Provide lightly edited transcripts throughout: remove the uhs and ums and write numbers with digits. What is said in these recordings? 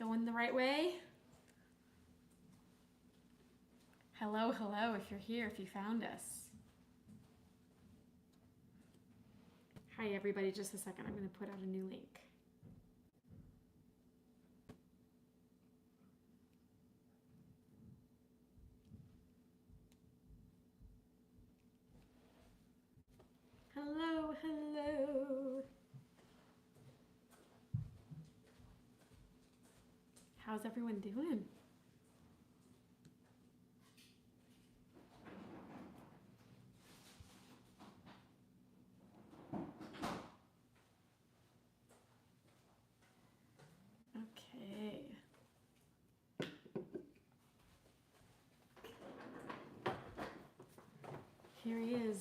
Going the right way? Hello, hello, if you're here, if you found us. Hi everybody, just a second, I'm going to put out a new link. Hello, hello. How's everyone doing? Okay. Here he is.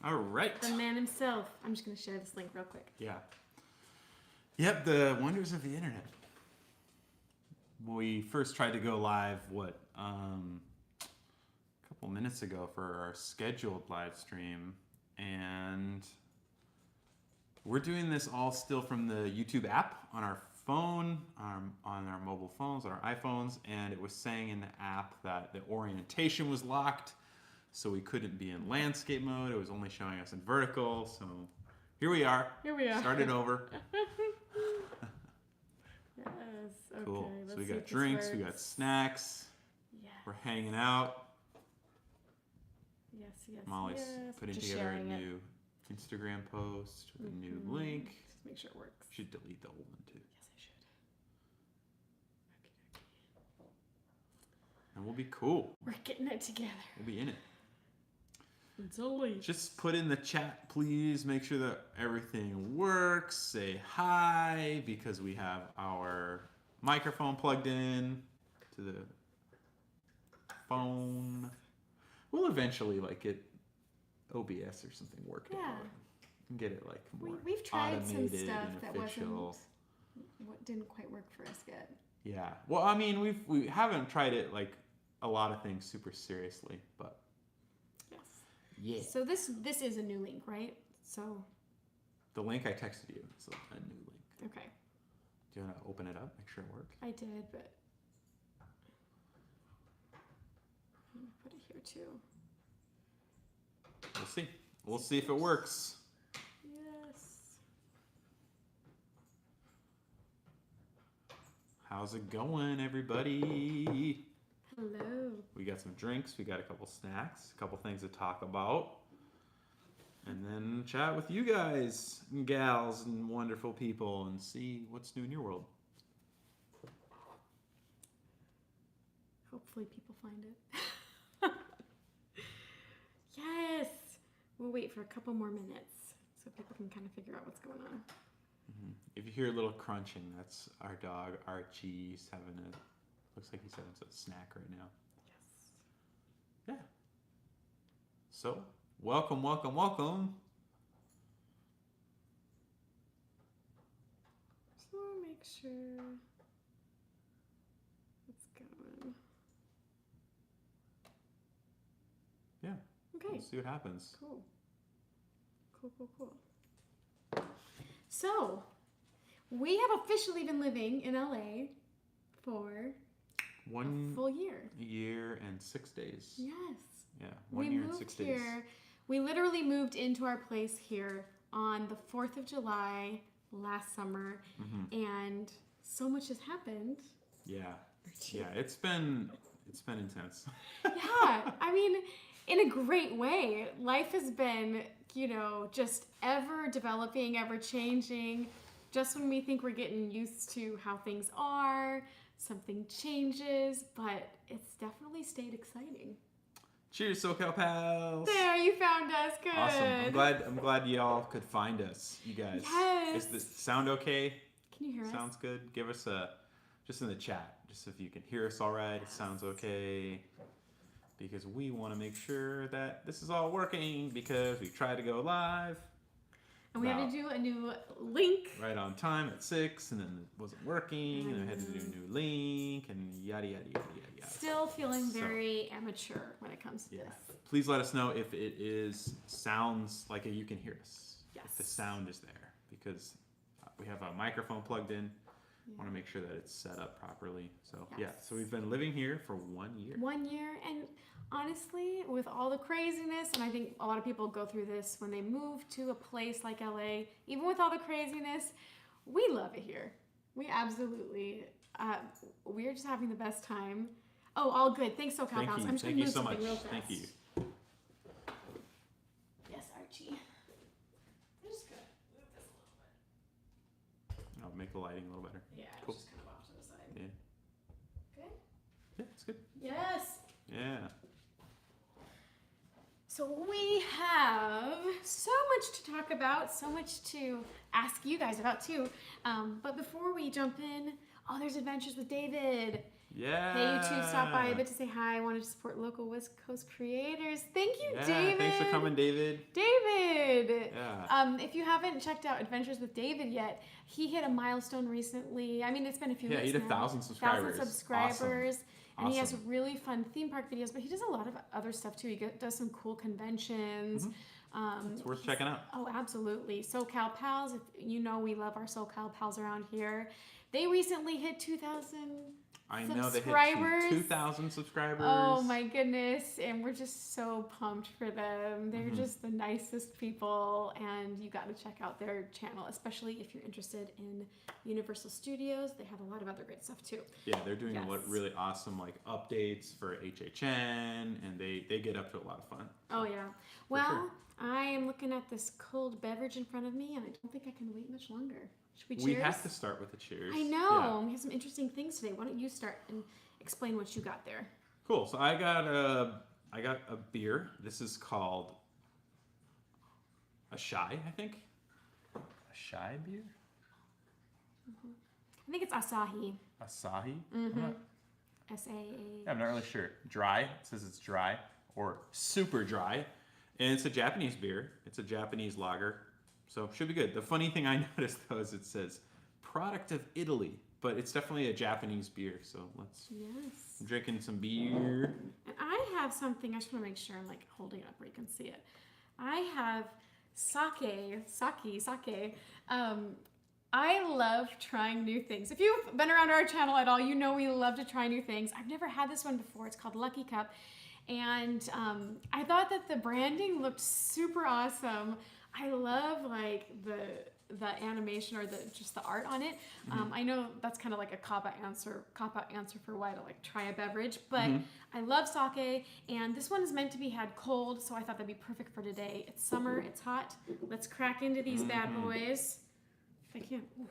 All right. The man himself. I'm just going to share this link real quick. Yeah. Yep, the wonders of the internet. We first tried to go live, a couple minutes ago for our scheduled live stream, and we're doing this all still from the YouTube app on our phone, on our mobile phones, on our iPhones, and it was saying in the app that the orientation was locked, so we couldn't be in landscape mode. It was only showing us in vertical, so here we are. Here we are. Started over. Yes. Okay. Cool. Let's So we see got if this drinks, we works. got snacks, Yes. we're hanging out. Yes. Yes. Molly's yes. putting Just together a sharing it. new Instagram post with a new link. Just make sure it works. Should delete the old one too. Yes, I should. Okay. And we'll be cool. We're getting it together. We'll be in it. Totally. Just put in the chat, please. Make sure that everything works. Say hi, because we have our microphone plugged in to the phone. We'll eventually get OBS or something working. Yeah. And get it more We've tried some automated stuff and that official. what didn't quite work for us yet. Yeah. Well, I mean, we haven't tried it a lot of things super seriously, but Yes. yeah. So this is a new link, right? So The link I texted you is a new link. okay. Do you want to open it up? Make sure it works. I did, but I'm gonna put it here too. We'll see. We'll see if it works. Yes. How's it going, everybody? Hello. We got some drinks. We got a couple snacks. A couple things to talk about. And then chat with you guys and gals and wonderful people and see what's new in your world. Hopefully people find it. Yes. We'll wait for a couple more minutes so people can kind of figure out what's going on. If you hear a little crunching, that's our dog Archie. He's looks like he's having a snack right now. Yes. Yeah. So, welcome, welcome, welcome. Just want to make sure it's going. Yeah. Okay. We'll see what happens. Cool. Cool, cool, cool. So, we have officially been living in LA for a 1 full year. year and 6 days. Yes. Yeah, 1 year and 6 days. We literally moved into our place here on the 4th of July last summer, and so much has happened. Yeah. Yeah, it's been intense. Yeah, I mean, in a great way. Life has been, just ever developing, ever changing. Just when we think we're getting used to how things are, something changes, but it's definitely stayed exciting. Cheers, SoCal pals. There, you found us. Good. Awesome. I'm glad y'all could find us, you guys. Yes. Is this sound okay? Can you hear us? Sounds good. Give us just in the chat, just if you can hear us all right. It sounds okay. Because we want to make sure that this is all working because we tried to go live. And we had to do a new link. Right on time at 6, and then it wasn't working, and I had to do a new link, and yada, yada, yada, yada, yada. Still feeling very amateur when it comes to this. Please let us know if it sounds like you can hear us. Yes. If the sound is there, because we have a microphone plugged in, want to make sure that it's set up properly. So Yes. so we've been living here for 1 year. 1 year, and honestly, with all the craziness, and I think a lot of people go through this when they move to a place like LA, even with all the craziness, we love it here. We absolutely, we're just having the best time. Oh, all good. Thanks, SoCal Thank Pals. you. I'm just Thank gonna you move so something much. real fast. Thank you. Yes, Archie. I'm just gonna move this a little bit. I'll make the lighting a little better. Yeah, Cool. just kind of off to the side. Yeah. Good? Yeah, it's good. Yes. Yeah. So we have so much to talk about, so much to ask you guys about too. But before we jump in, there's Adventures with David. Yeah. Hey, YouTube, stop by a bit to say hi. I wanted to support local West Coast creators. Thank you, Yeah, David. thanks for coming, David. David. Yeah. If you haven't checked out Adventures with David yet, he hit a milestone recently. I mean, it's been a few Yeah, weeks he did now. 1,000 subscribers. 1,000 subscribers. And he has Awesome. really fun theme park videos, but he does a lot of other stuff too. He does some cool conventions. It's worth checking out. Oh, absolutely. SoCal Pals, if you know we love our SoCal Pals around here. They recently hit 2,000 I know they hit subscribers. 2,000 subscribers. Oh my goodness, and we're just so pumped for them. They're just the nicest people, and you got to check out their channel, especially if you're interested in Universal Studios. They have a lot of other great stuff too. Yeah, they're doing Yes. a lot really awesome updates for HHN, and they get up to a lot of fun. Oh yeah. Well, sure. I am looking at this cold beverage in front of me, and I don't think I can wait much longer. Should we cheers? We have to start with the cheers. I know. Yeah. We have some interesting things today. Why don't you start and explain what you got there? Cool. So I got a beer. This is called a Shy, I think. A Shy beer? I think it's Asahi. Asahi? S-A-A. I'm not really sure. Dry. It says it's dry or super dry. And it's a Japanese beer. It's a Japanese lager. So should be good. The funny thing I noticed though is it says product of Italy, but it's definitely a Japanese beer. So Yes. I'm drinking some beer. And I have something, I just want to make sure I'm holding it up where you can see it. I have sake. I love trying new things. If you've been around our channel at all, you know we love to try new things. I've never had this one before. It's called Lucky Cup. And I thought that the branding looked super awesome. I love the animation or just the art on it. I know that's kind of like a cop-out answer for why to try a beverage, but I love sake, and this one is meant to be had cold, so I thought that'd be perfect for today. It's summer, it's hot. Let's crack into these bad boys. If I can. Ooh.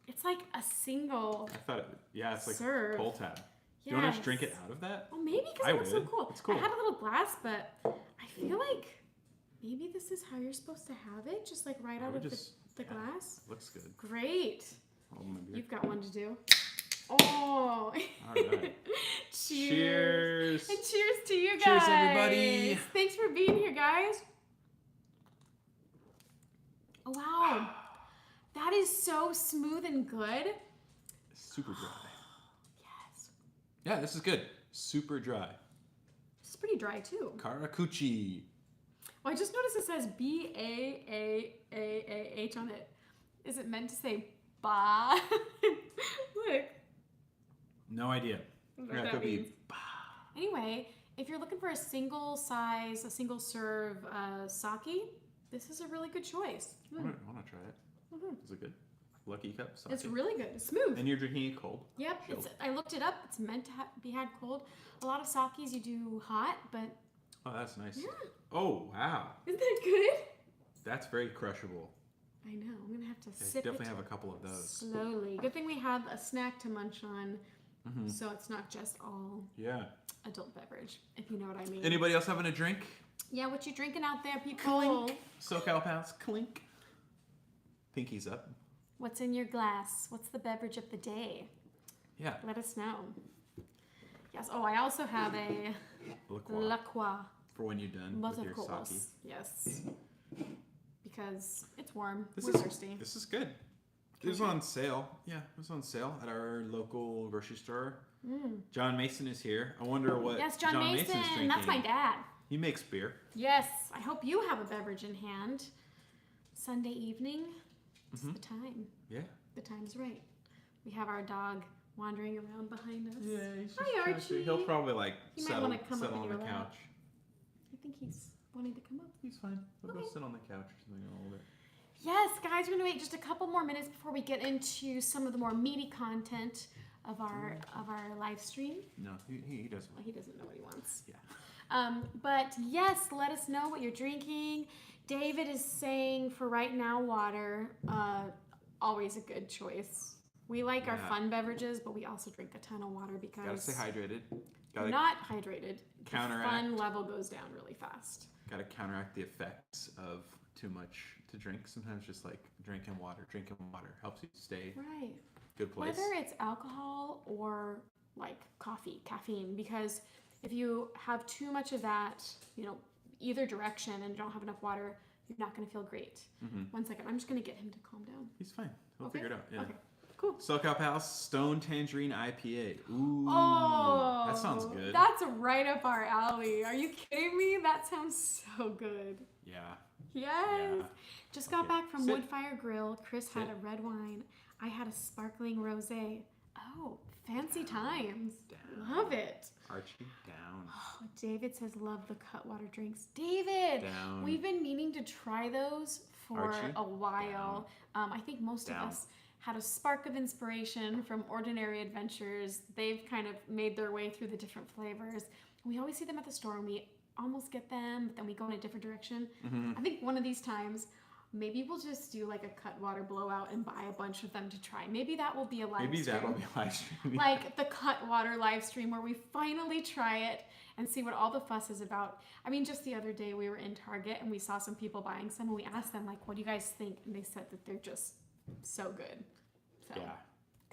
It's like a single. I thought it's like serve. pull tab. You want to just drink it out of that? Oh, maybe because I it looks so would. cool. It's cool. I had a little glass, but I feel like maybe this is how you're supposed to have it, just right out of the glass. Looks good. Great. Hold my beer. You've got one to do. Oh. All right. Cheers. And cheers to you guys. Cheers, everybody. Thanks for being here, guys. Oh, wow. That is so smooth and good. Super dry. Yes. Yeah, this is good. Super dry. It's pretty dry, too. Karakuchi. Well, I just noticed it says B-A-A-A-A-H on it. Is it meant to say ba? Look. No idea. What Yeah, it that could means. be. Anyway, if you're looking for a single serve sake, this is a really good choice. I want to try it. Is it good? Lucky Cup sake. It's really good. It's smooth. And you're drinking it cold? Yep. I looked it up. It's meant to be had cold. A lot of sakes you do hot, but... Oh, that's nice. Yeah. Oh, wow. Isn't that good? That's very crushable. I know. I'm going to have to I sip definitely it have a couple of those. slowly. Good thing we have a snack to munch on, so it's not just all adult beverage, if you know what I mean. Anybody else having a drink? Yeah, what you drinking out there, people? Clink. SoCal Pals, clink. Pinky's up. What's in your glass? What's the beverage of the day? Yeah. Let us know. Yes. Oh, I also have a La Croix. For when you're done with your sake. Yes. Because it's warm. This We're is thirsty. This is good. It was on sale. Yeah, it was on sale at our local grocery store. John Mason is here. I wonder what John Mason's drinking. That's my dad. He makes beer. Yes. I hope you have a beverage in hand. Sunday evening. It's the time. Yeah. the time's right. We have our dog wandering around behind us. Yeah, he's just Hi, Archie. He'll probably like He might settle wanna come up on in the your lap. couch. I think he's wanting to come up. He's fine. He'll go Okay. sit on the couch or something a little bit. Yes, guys, we're gonna wait just a couple more minutes before we get into some of the more meaty content of our live stream. No, he doesn't. Well, he doesn't know what he wants. Yeah. But yes, let us know what you're drinking. David is saying for right now, water. Always a good choice. We like our fun beverages, but we also drink a ton of water because Gotta stay hydrated. Gotta not hydrated. Counteract. The fun level goes down really fast. Gotta counteract the effects of too much to drink. Sometimes just like drinking water helps you stay right. Good place. Whether it's alcohol or like coffee, caffeine, because if you have too much of that, either direction and you don't have enough water, you're not going to feel great. Mm-hmm. 1 second. I'm just going to get him to calm down. He's fine. He'll figure it out. Yeah. Okay. Cool. SoCal House Stone Tangerine IPA. Ooh. Oh, that sounds good. That's right up our alley. Are you kidding me? That sounds so good. Yeah. Yes. Yeah. Just got back from Sit. Woodfire Grill. Chris had a red wine. I had a sparkling rosé. Oh, fancy times. Down. Love it. Archie down. Oh, David says love the Cutwater drinks. David, Down. we've been meaning to try those for Archie, a while. I think most of us had a spark of inspiration from Ordinary Adventures. They've kind of made their way through the different flavors. We always see them at the store and we almost get them, but then we go in a different direction. Mm-hmm. I think one of these times, maybe we'll just do like a Cutwater blowout and buy a bunch of them to try. Maybe that will be a live stream. That'll be a live stream. Like the Cutwater live stream where we finally try it and see what all the fuss is about. I mean, just the other day we were in Target and we saw some people buying some and we asked them like, what do you guys think? And they said that they're just so good. So, yeah.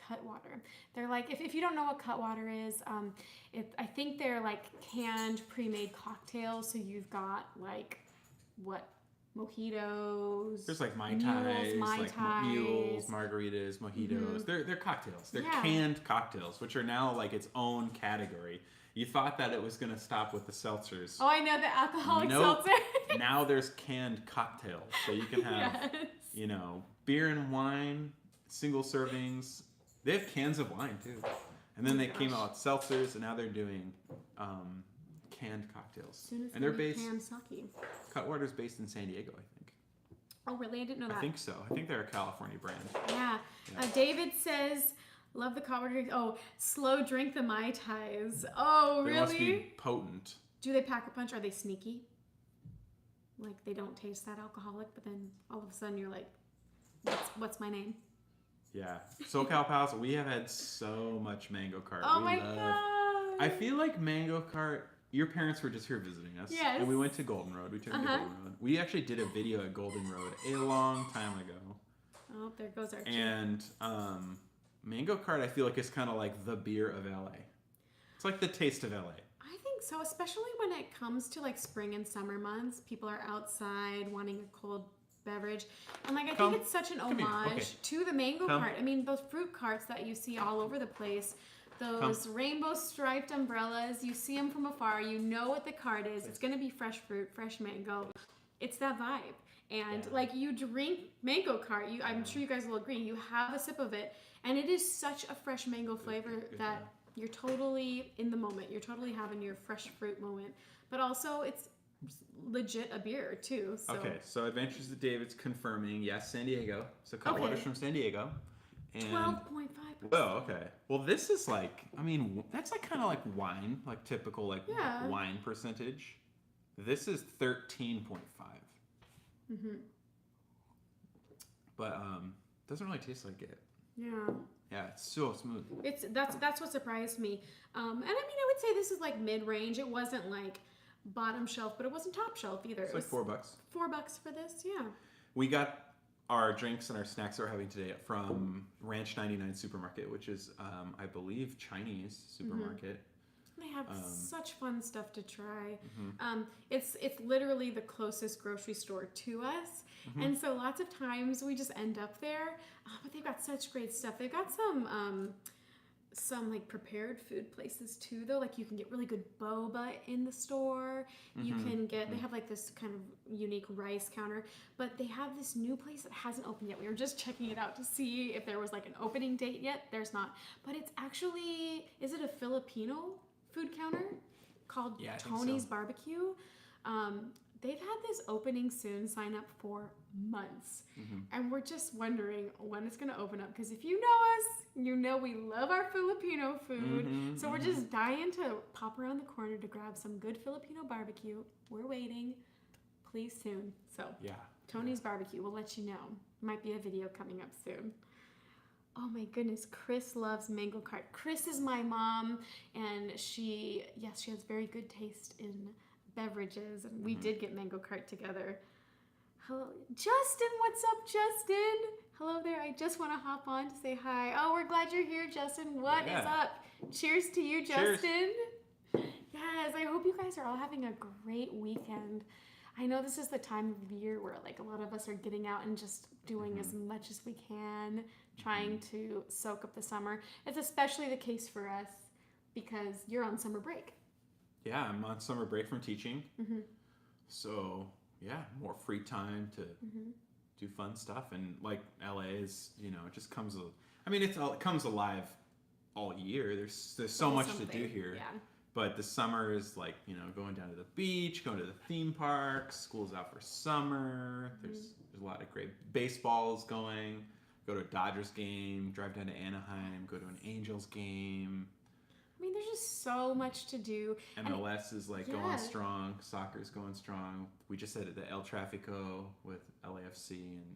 Cutwater. They're like, if you don't know what Cutwater is, I think they're like canned pre-made cocktails. So you've got like mojitos. There's like Mai Tais, mules, margaritas, mojitos. Mm-hmm. They're cocktails. They're canned cocktails, which are now like its own category. You thought that it was going to stop with the seltzers. Oh, I know, the alcoholic Nope. seltzer. Now there's canned cocktails. So you can have, beer and wine, single servings. They have cans of wine too. And then they came out with seltzers, and now they're doing canned cocktails. And they're based. Cutwater's based in San Diego, I think. Oh, really? I didn't know that. I think so. I think they're a California brand. Yeah. David says, love the Cutwater. Oh, slow drink the Mai Tais. Oh, really? They must be potent. Do they pack a punch? Are they sneaky? Like they don't taste that alcoholic, but then all of a sudden you're like, what's my name? Yeah. SoCal Pals, we have had so much Mango Cart. Oh my God. I feel like Mango Cart, your parents were just here visiting us. Yes. And we went to Golden Road. We turned to Golden Road. We actually did a video at Golden Road a long time ago. Oh, there goes our And Mango Cart, I feel like is kind of like the beer of LA. It's like the taste of LA. I think so, especially when it comes to like spring and summer months. People are outside wanting a cold beverage. And like I think it's such an homage to the Mango Cart. I mean, those fruit carts that you see all over the place, those rainbow striped umbrellas, you see them from afar, you know what the cart is. It's going to be fresh fruit, fresh mango. It's that vibe. And like you drink Mango Cart, I'm sure you guys will agree, you have a sip of it and it is such a fresh mango flavor that you're totally in the moment. You're totally having your fresh fruit moment. But also it's legit a beer too. So. Okay, so Adventures of David's confirming, yes, San Diego. So Cutwater's from San Diego. 12.5%. Oh, okay. Well, this is like, I mean, that's like kind of like wine, like typical like wine percentage. This is 13.5. Mm-hmm. But doesn't really taste like it. Yeah. Yeah, it's so smooth. That's what surprised me. And I mean, I would say this is like mid-range. It wasn't like bottom shelf, but it wasn't top shelf either. It's like $4. $4 for this, yeah. We got our drinks and our snacks that we're having today from Ranch 99 Supermarket, which is, I believe, Chinese supermarket. They have such fun stuff to try. It's literally the closest grocery store to us. And so lots of times we just end up there. But they've got such great stuff. They've got some like prepared food places too, though. Like you can get really good boba in the store. You can get, they have like this kind of unique rice counter, but they have this new place that hasn't opened yet. We were just checking it out to see if there was like an opening date yet. There's not, but it's actually, is it a Filipino food counter called Tony's Barbecue? They've had this opening soon, sign up for months. And we're just wondering when it's going to open up. Because if you know us, you know we love our Filipino food. So we're just dying to pop around the corner to grab some good Filipino barbecue. We're waiting. Please soon. So Tony's Barbecue, we'll let you know. Might be a video coming up soon. Oh my goodness, Chris loves mango cart. Chris is my mom, and she has very good taste in beverages, and we did get mango cart together. Hello, Justin, what's up, Justin? Hello there, I just want to hop on to say hi. Oh, we're glad you're here, Justin. What is up? Cheers to you, Justin. Yes, I hope you guys are all having a great weekend. I know this is the time of year where like a lot of us are getting out and just doing as much as we can, trying to soak up the summer. It's especially the case for us because you're on summer break. Yeah, I'm on summer break from teaching. So, yeah, more free time to do fun stuff. And like LA is, you know, it just comes, it comes alive all year. There's so much to do here. Yeah. But the summer is like, you know, going down to the beach, going to the theme parks, school's out for summer. There's a lot of great baseballs going. Go to a Dodgers game, drive down to Anaheim, go to an Angels game. I mean, there's just so much to do. MLS is like going strong. Soccer's going strong. We just had the El Tráfico with LAFC and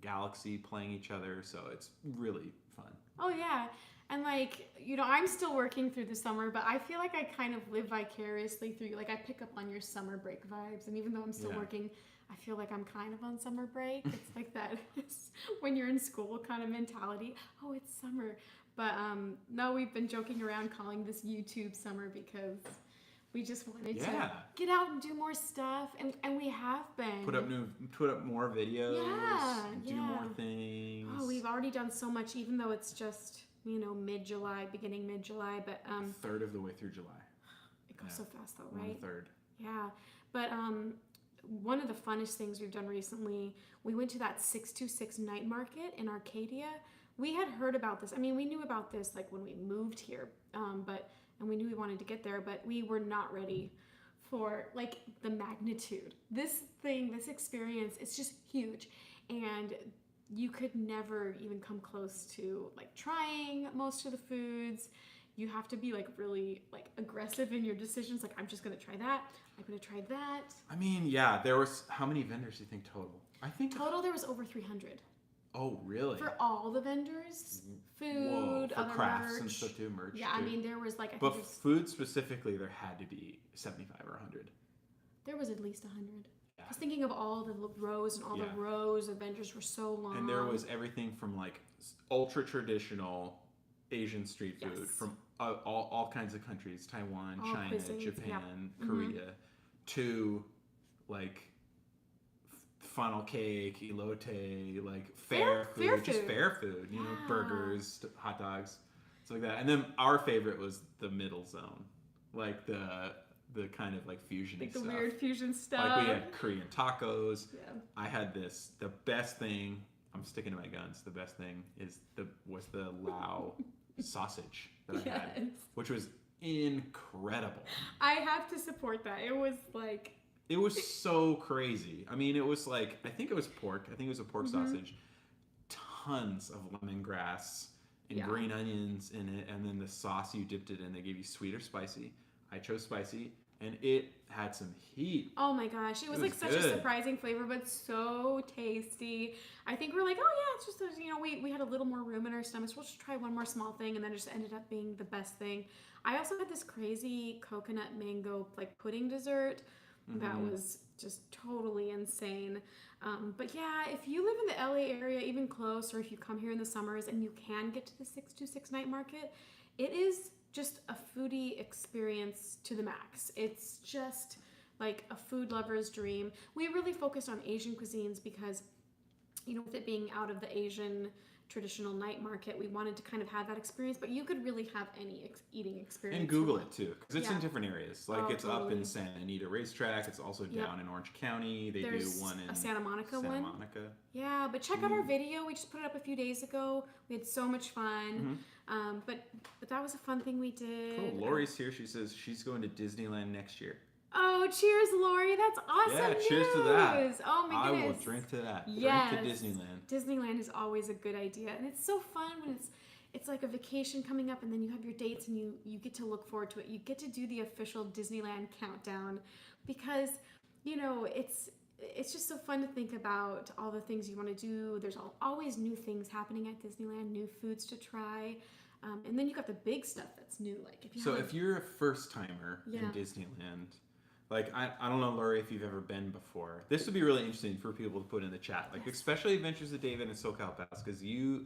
Galaxy playing each other, so it's really fun. Oh yeah, and like, you know, I'm still working through the summer, but I feel like I kind of live vicariously through you. Like I pick up on your summer break vibes, and even though I'm still working, I feel like I'm kind of on summer break. It's like that when you're in school kind of mentality. Oh, it's summer. But no, we've been joking around calling this YouTube summer because we just wanted to get out and do more stuff, and we have been. Put up more videos. Do more things. Oh, we've already done so much, even though it's just, you know, beginning mid-July, but a third of the way through July. It goes so fast though, right? 1/3. Yeah, but one of the funnest things we've done recently, we went to that 626 night market in Arcadia. We had heard about this. I mean, we knew about this like when we moved here, and we knew we wanted to get there, but we were not ready for like the magnitude. This experience, it's just huge, and you could never even come close to like trying most of the foods. You have to be like really like aggressive in your decisions. Like, I'm just gonna try that. I'm gonna try that. I mean, yeah, there was, how many vendors do you think total? I think total there was over 300. Oh, really? For all the vendors, food, Whoa, for other crafts merch. And stuff too, merch. Yeah, too. I mean, there was like, but food specifically, there had to be 75 or 100. There was at least 100. Yeah. I was thinking of all the rows, and all the rows of vendors were so long. And there was everything from like ultra traditional Asian street food from all kinds of countries, Taiwan, all China, cuisines, Japan, Korea, to like funnel cake, elote, like fair food, you know, burgers, hot dogs, stuff like that. And then our favorite was the middle zone, like the kind of like fusion like stuff. The weird fusion stuff. Like we had Korean tacos. Yeah. I had the best thing, I'm sticking to my guns, the best thing was the Lao sausage that I had, which was incredible. I have to support that. It was so crazy. I mean, it was like, I think it was pork. I think it was a pork sausage. Tons of lemongrass and green onions in it. And then the sauce you dipped it in, they gave you sweet or spicy. I chose spicy. And it had some heat. Oh my gosh. It was like such a surprising flavor, but so tasty. I think we're like, oh yeah, it's just, you know, we had a little more room in our stomachs. We'll just try one more small thing. And then it just ended up being the best thing. I also had this crazy coconut mango like pudding dessert. That was just totally insane. But yeah, if you live in the LA area, even close, or if you come here in the summers and you can get to the 626 night market, it is just a foodie experience to the max. It's just like a food lover's dream. We really focused on Asian cuisines because, you know, with it being out of the Asian traditional night market. We wanted to kind of have that experience, but you could really have any eating experience. And Google it too, because it's in Yeah. different areas. Like it's up in Santa Anita Racetrack. It's also down in Orange County. They There's do one in a Santa Monica Santa one. Monica. Yeah, but check out our video. We just put it up a few days ago. We had so much fun. But that was a fun thing we did. Cool. Lori's here. She says she's going to Disneyland next year. Oh, cheers, Lori. That's awesome. Yeah, cheers news. to that. Oh my I goodness. will drink to that. Yes. Drink to Disneyland. Disneyland is always a good idea. And it's so fun when it's like a vacation coming up and then you have your dates and you get to look forward to it. You get to do the official Disneyland countdown because, you know, it's just so fun to think about all the things you want to do. There's always new things happening at Disneyland, new foods to try. And then you got the big stuff that's new. Like if you're a first timer in Disneyland, like I don't know, Lori, if you've ever been before. This would be really interesting for people to put in the chat, like especially Adventures of David and SoCal Pass, because you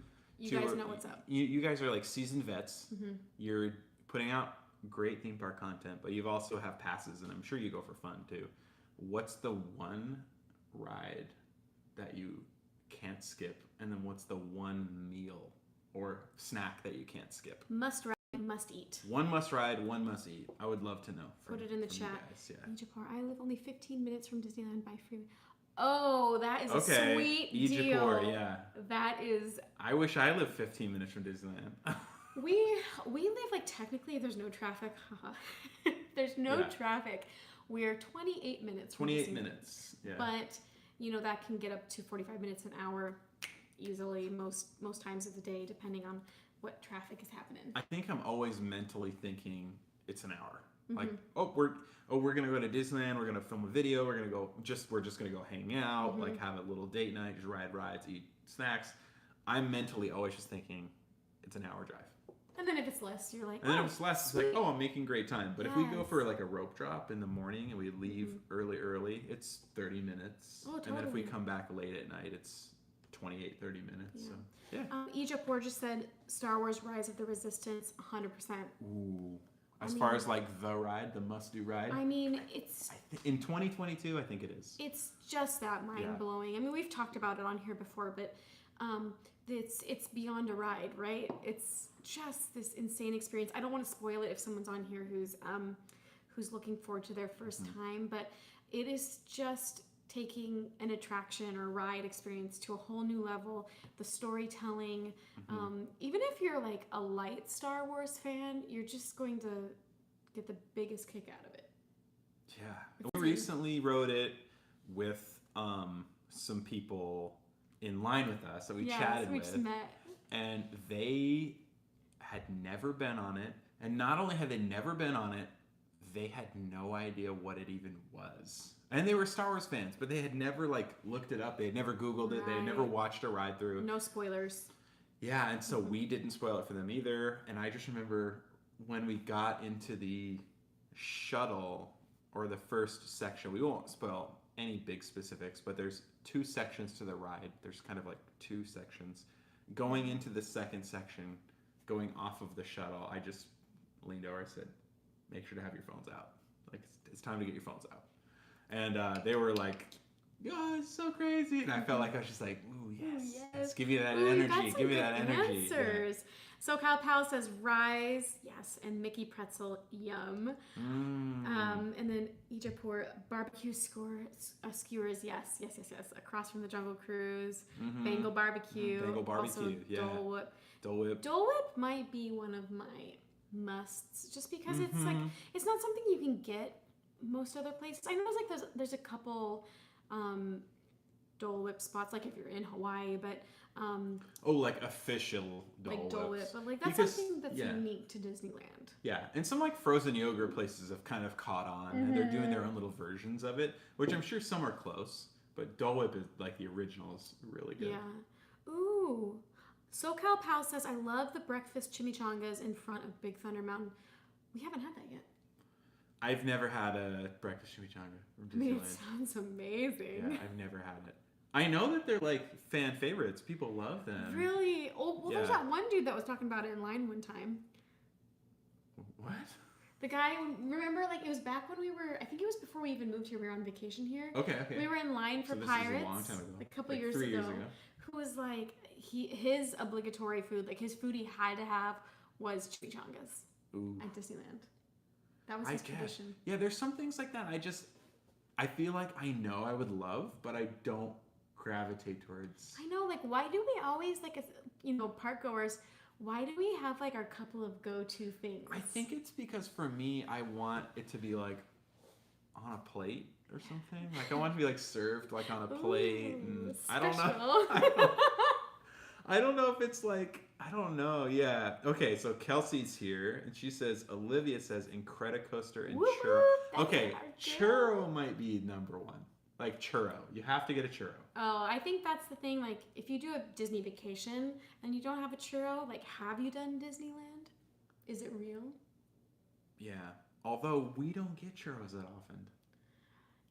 guys know what's up. You guys are like seasoned vets. You're putting out great theme park content, but you also have passes, and I'm sure you go for fun too. What's the one ride that you can't skip, and then what's the one meal or snack that you can't skip? Must ride, must eat. One must ride, one must eat. I would love to know. Put it in the chat. Guys, yeah. Ejapur, I live only 15 minutes from Disneyland by freeway. Oh, that is a sweet Ejapur, deal. yeah. That is. I wish I lived 15 minutes from Disneyland. We live like technically there's no traffic. There's no traffic. We're 28 minutes from 28 Disneyland. minutes. Yeah. But you know that can get up to 45 minutes an hour easily most times of the day depending on what traffic is happening. I think I'm always mentally thinking it's an hour. Like, we're gonna go to Disneyland, we're gonna film a video, we're just gonna go hang out, like have a little date night, just ride rides, eat snacks. I'm mentally always just thinking it's an hour drive. And then if it's less, you're like, and then if it's less, sweet. it's like, I'm making great time. But if we go for like a rope drop in the morning and we leave early, it's 30 minutes. Oh, totally. And then if we come back late at night, it's 28, 30 minutes. So, yeah. Ejapur just said Star Wars Rise of the Resistance, 100%. Ooh. As far as like the ride, the must-do ride. I mean, in 2022, I think it is. It's just that mind-blowing. I mean, we've talked about it on here before, but it's beyond a ride, right? It's just this insane experience. I don't want to spoil it if someone's on here who's looking forward to their first time, but it is just taking an attraction or ride experience to a whole new level. The storytelling, even if you're like a light Star Wars fan, you're just going to get the biggest kick out of it. Yeah. We recently rode it with some people in line with us that we chatted we with. Just met. And they had never been on it. And not only had they never been on it, they had no idea what it even was. And they were Star Wars fans, but they had never like looked it up. They had never Googled it. They had never watched a ride through. No spoilers. Yeah, and so we didn't spoil it for them either. And I just remember when we got into the shuttle or the first section, we won't spoil any big specifics, but there's 2 sections to the ride. There's kind of like 2 sections. Going into the second section, going off of the shuttle, I just leaned over and said, make sure to have your phones out. Like, it's time to get your phones out. And they were like, "Oh, it's so crazy!" And I felt like I was just like, "Ooh, yes. Give me that energy. Give me that energy." Answers. Yeah. SoCal Pal says Rise, yes, and Mickey Pretzel, yum. And then Ejapur barbecue skewers, yes, across from the Jungle Cruise. Bengal barbecue. Bengal barbecue, also yeah. Dole Whip. Dole Whip. Dole Whip might be one of my musts, just because it's like it's not something you can get most other places. I know there's a couple Dole Whip spots, like if you're in Hawaii, but like official Dole like Dole Whip, Whips. but like that's something that's unique to Disneyland. Yeah, and some like frozen yogurt places have kind of caught on, and they're doing their own little versions of it, which I'm sure some are close, but Dole Whip is like the original is really good. Yeah. Ooh. SoCal Pal says, I love the breakfast chimichangas in front of Big Thunder Mountain. We haven't had that yet. I've never had a breakfast chimichanga from Disneyland. I mean, it sounds amazing. Yeah, I've never had it. I know that they're like fan favorites. People love them. Really? Oh, well, there's that one dude that was talking about it in line one time. What? The guy, remember, like, it was back when we were, I think it was before we even moved here, we were on vacation here. Okay. We were in line for this Pirates. is a long time ago. A couple like years 3 ago. years ago. who was like his obligatory food, like his food he had to have was chimichangas at Disneyland. That was his tradition. Yeah, there's some things like that. I feel like I know I would love, but I don't gravitate towards. I know, like, why do we always, like, as, park goers, why do we have, like, our couple of go-to things? I think it's because for me, I want it to be, like, on a plate or something. Like, I want it to be, like, served, like, on a plate. And I don't know. I don't know if it's, like, I don't know. Yeah. Okay, so Kelsey's here, and she says, Olivia says, Incredicoaster and churro. Okay, churro might be number one. Like, churro. You have to get a churro. Oh, I think that's the thing. Like, if you do a Disney vacation and you don't have a churro, like, have you done Disneyland? Is it real? Yeah. Although we don't get churros that often.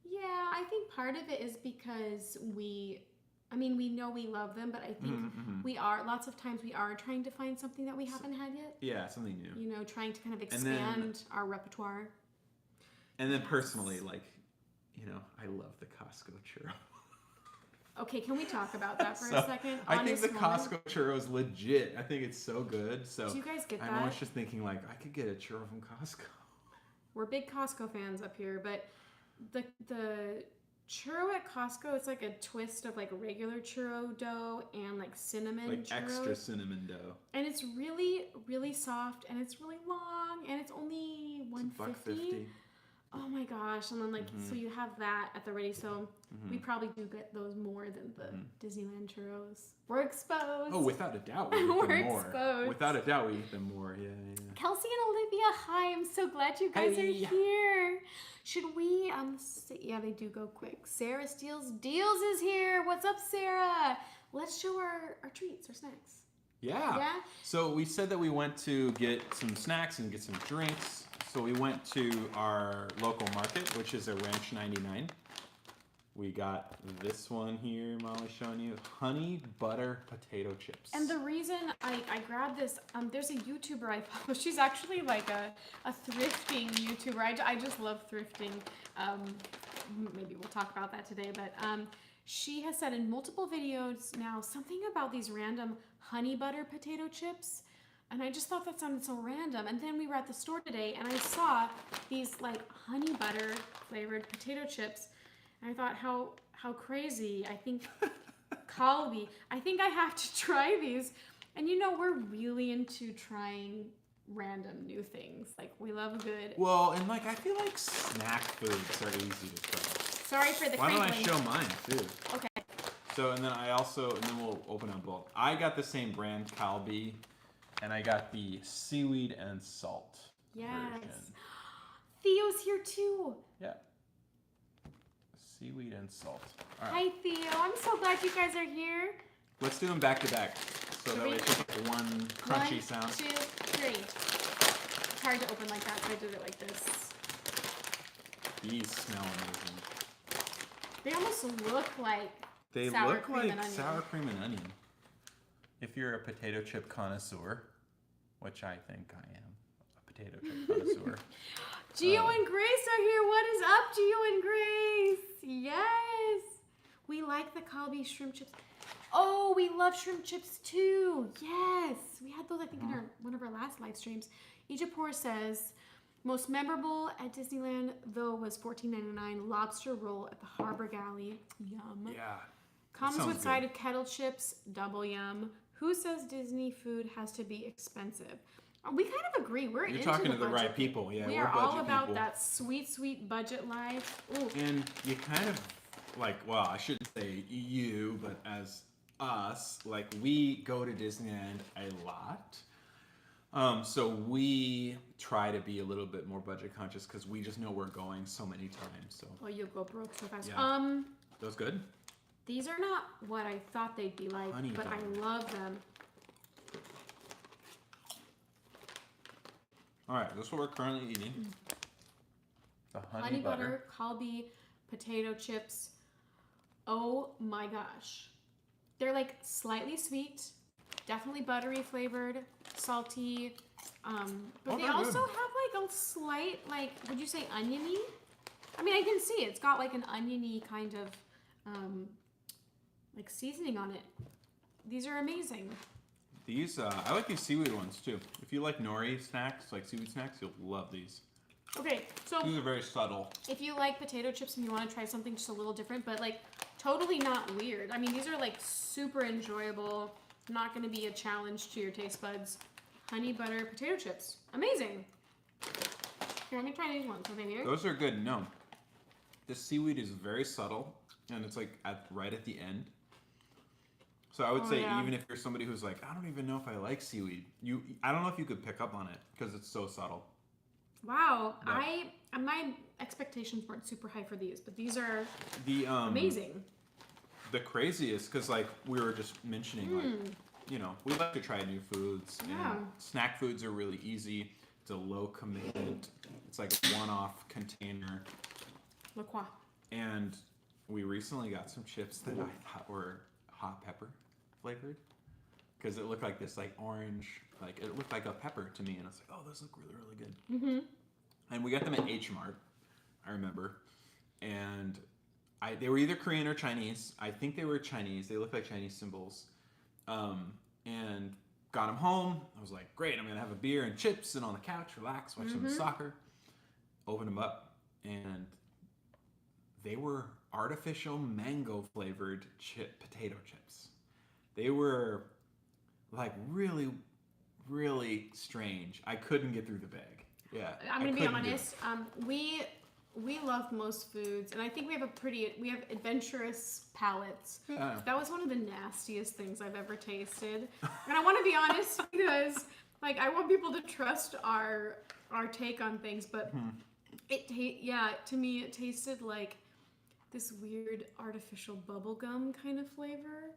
Yeah, I think part of it is because we know we love them, but I think lots of times we are trying to find something that we haven't had yet. Yeah, something new. Trying to kind of expand our repertoire. And then personally, like, I love the Costco churro. Okay, can we talk about that for a second? I think the Costco churro is legit. I think it's so good. So do you guys get that? I'm always just thinking, like, I could get a churro from Costco. We're big Costco fans up here, but the churro at Costco, it's like a twist of, like, regular churro dough and, like, cinnamon like churros. Extra cinnamon dough. And it's really, really soft, and it's really long, and it's only $1.50. Oh my gosh. And then, like, so you have that at the ready. So we probably do get those more than the Disneyland churros. We're exposed. Oh, without a doubt we eat them more. Exposed. Without a doubt we eat them more. Yeah. Kelsey and Olivia, hi. I'm so glad you guys are here. Should we, yeah, they do go quick. Sarah Steals Deals is here. What's up, Sarah? Let's show our treats, our snacks. Yeah. So we said that we went to get some snacks and get some drinks. So we went to our local market, which is a Ranch 99. We got this one here, Molly's showing you, honey butter potato chips. And the reason I grabbed this, there's a YouTuber I follow. She's actually like a thrifting YouTuber. I just love thrifting. Maybe we'll talk about that today, but she has said in multiple videos now something about these random honey butter potato chips. And I just thought that sounded so random. And then we were at the store today and I saw these like honey butter flavored potato chips. And I thought, how crazy. I think Calbee, I think I have to try these. And we're really into trying random new things. Like, we love good. Well, and like, I feel like snack foods are easy to try. Sorry for the Why don't I show mine too? Okay. So, and then we'll open up both. I got the same brand, Calbee. And I got the seaweed and salt version. Theo's here too. Yeah. Seaweed and salt. All right. Hi, Theo. I'm so glad you guys are here. Let's do them back to back. So that way it's just like one crunchy sound. 1, 2, 3. It's hard to open like that, so I did it like this. These smell amazing. They almost look like sour cream and onion. If you're a potato chip connoisseur, which I think I am, a potato chip connoisseur. Gio and Grace are here. What is up, Gio and Grace? Yes. We like the Calbee shrimp chips. Oh, we love shrimp chips too. Yes. We had those, I think, in one of our last live streams. Ejapur says, most memorable at Disneyland, though, was $14.99 lobster roll at the Harbor Galley. Yum. Yeah. Comes with side of kettle chips, double yum. Who says Disney food has to be expensive? We kind of agree. You're talking to the right people. Yeah, we are all about that sweet, sweet budget life. Ooh. And you kind of like, well, I shouldn't say you, but as us, like we go to Disneyland a lot. So we try to be a little bit more budget conscious because we just know we're going so many times. So. Well, you'll go broke so fast. Yeah. Those good? These are not what I thought they'd be like, but I love them. All right, this is what we're currently eating. The honey butter Calbee potato chips. Oh my gosh. They're like slightly sweet, definitely buttery flavored, salty. But they also have like a slight, like, would you say oniony? I mean, I can see it's got like an oniony kind of like seasoning on it. these are amazing. These, I like these seaweed ones too. If you like nori snacks, like seaweed snacks, you'll love these. Okay, so These are very subtle. if you like potato chips and you want to try something just a little different, but like totally not weird. I mean, these are like super enjoyable. Not going to be a challenge to your taste buds. Honey butter potato chips, amazing. Here, let me try these ones. Are they weird? Those are good. No, the seaweed is very subtle, and it's like right at the end. So I would say even if you're somebody who's like, I don't even know if I like seaweed, I don't know if you could pick up on it because it's so subtle. Wow, But my expectations weren't super high for these, but these are the amazing. The craziest, because like we were just mentioning, like, you know, we like to try new foods. Yeah. And snack foods are really easy. It's a low commitment. It's like a one-off container. La Croix. And we recently got some chips that I thought were hot pepper flavored, because it looked like this like orange, like it looked like a pepper to me, and I was like, oh, those look really, really good. Mm-hmm. And we got them at H Mart, I remember, and they were either Korean or Chinese. I think they were Chinese. They looked like Chinese symbols. And got them home. I was like, great, I'm gonna have a beer and chips and on the couch, relax, watch some soccer. Open them up, and they were artificial mango flavored potato chips. They were like really, really strange. I couldn't get through the bag. Yeah. I'm gonna be honest. We love most foods, and I think we have adventurous palates. Yeah. That was one of the nastiest things I've ever tasted, and I want to be honest because like I want people to trust our take on things, but to me it tasted like this weird artificial bubblegum kind of flavor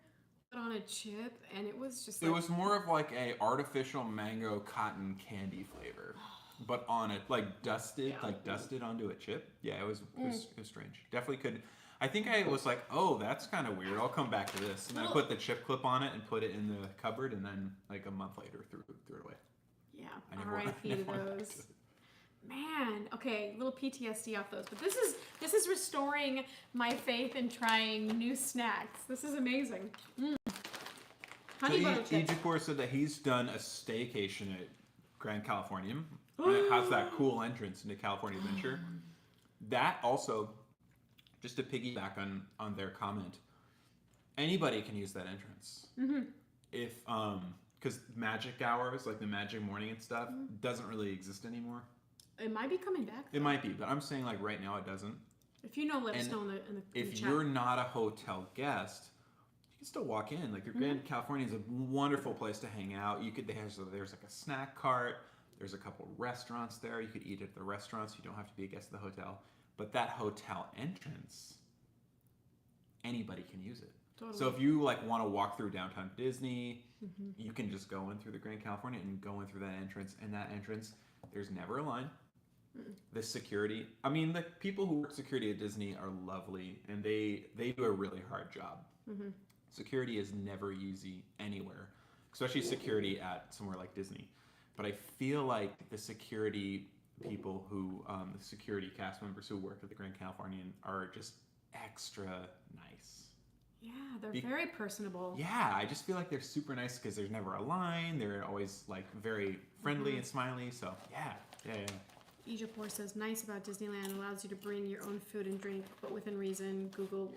put on a chip, and it was just like, it was more of like a artificial mango cotton candy flavor, but on it like dusted onto a chip. Yeah, it was strange. Definitely could. I think I was like, oh, that's kind of weird. I'll come back to this, and then I put the chip clip on it and put it in the cupboard, and then like a month later threw it away. Yeah, R.I.P. to those. Man, okay, little PTSD off those, but this is restoring my faith in trying new snacks. This is amazing. Honey butter chips. Ejikor said that he's done a staycation at Grand Californium, and it has that cool entrance into California Adventure. That also, just to piggyback on their comment, anybody can use that entrance. If because magic hours, like the magic morning and stuff, doesn't really exist anymore. It might be coming back, though. It might be, but I'm saying like right now it doesn't. If you know, let us know in the if chat. you're not a hotel guest, you can still walk in. Like, your Grand California is a wonderful place to hang out. There's like a snack cart. There's a couple restaurants there. You could eat at the restaurants. You don't have to be a guest of the hotel. But that hotel entrance, anybody can use it. Totally. So if you like want to walk through downtown Disney, you can just go in through the Grand California and go in through that entrance. And that entrance, there's never a line. The security, I mean, the people who work security at Disney are lovely, and they do a really hard job. Security is never easy anywhere, especially security at somewhere like Disney. But I feel like the security people the security cast members who work at the Grand Californian are just extra nice. Yeah, they're very personable. Yeah, I just feel like they're super nice because there's never a line. They're always like very friendly and smiley. So yeah. Ejipor says, nice about Disneyland, allows you to bring your own food and drink, but within reason. Google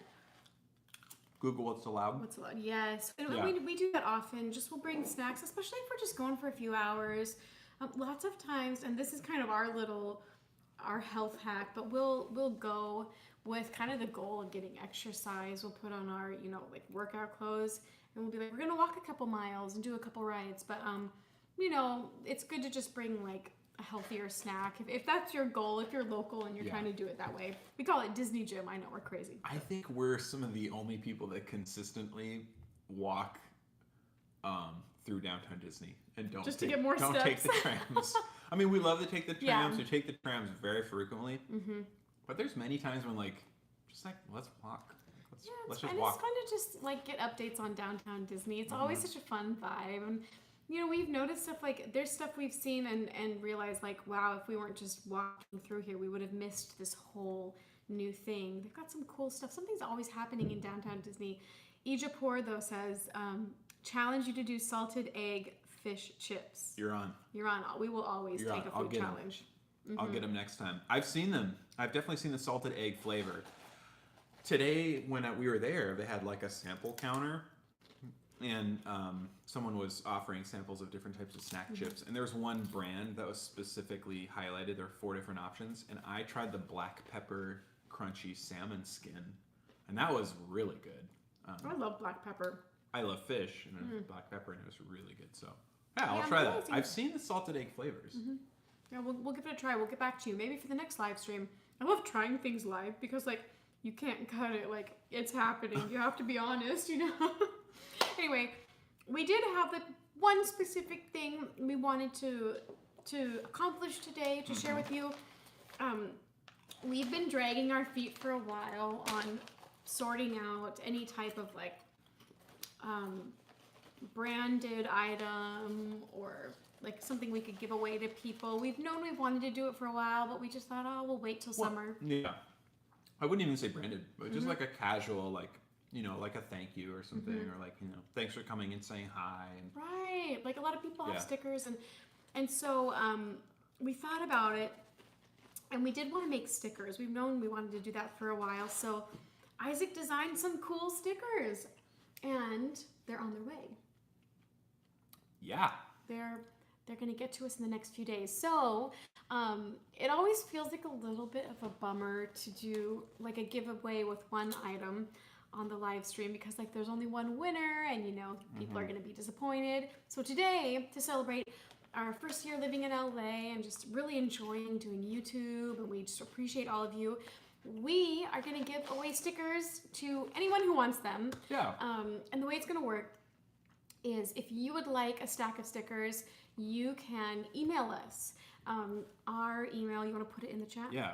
what's allowed. What's allowed? Yes, and we do that often. Just we'll bring snacks, especially if we're just going for a few hours. Lots of times, and this is kind of our health hack, but we'll go with kind of the goal of getting exercise. We'll put on our like workout clothes, and we'll be like, we're gonna walk a couple miles and do a couple rides. But it's good to just bring like a healthier snack if that's your goal, if you're local and you're trying to do it that way. We call it Disney Gym. I know, we're crazy. I think we're some of the only people that consistently walk through downtown Disney and don't take the trams. I mean, we love to take the trams. We take the trams very frequently. But there's many times when just let's walk. Let's just walk. It's fun to just like get updates on downtown Disney. It's always such a fun vibe. And we've noticed stuff like there's stuff we've seen and realized like, wow, if we weren't just walking through here, we would have missed this whole new thing. They've got some cool stuff. Something's always happening in downtown Disney. Ejipor, though, says challenge you to do salted egg fish chips. You're on. You're on. We will always You're take on. a I'll food get 'em. challenge. I'll get them next time. I've seen them. I've definitely seen the salted egg flavor. Today, when we were there, they had like a sample counter, and someone was offering samples of different types of snack chips. And there was one brand that was specifically highlighted. There were 4 different options, and I tried the black pepper crunchy salmon skin, and that was really good. I love black pepper. I love fish and black pepper, and it was really good. So yeah, I'll Yeah, try that. amazing. I've seen the salted egg flavors. Yeah, we'll give it a try. We'll get back to you maybe for the next live stream. I love trying things live because like you can't cut it like it's happening. You have to be honest, you know. Anyway, we did have the one specific thing we wanted to accomplish today to share with you. We've been dragging our feet for a while on sorting out any type of like branded item or like something we could give away to people. We've known we've wanted to do it for a while, but we just thought, oh, we'll wait till summer. Yeah. I wouldn't even say branded, but just like a casual, like, you know, like a thank you or something, or like, you know, thanks for coming and saying hi. And Right. Like a lot of people have Yeah. stickers and so we thought about it and we did want to make stickers. We've known we wanted to do that for a while. So Isaac designed some cool stickers and they're on their way. Yeah. They're going to get to us in the next few days. So it always feels like a little bit of a bummer to do like a giveaway with one item on the live stream because like there's only one winner and you know people are going to be disappointed. So today, to celebrate our first year living in LA and just really enjoying doing YouTube, and we just appreciate all of you, we are going to give away stickers to anyone who wants them. Yeah. And the way it's going to work is if you would like a stack of stickers, you can email us. Our email, you want to put it in the chat? Yeah.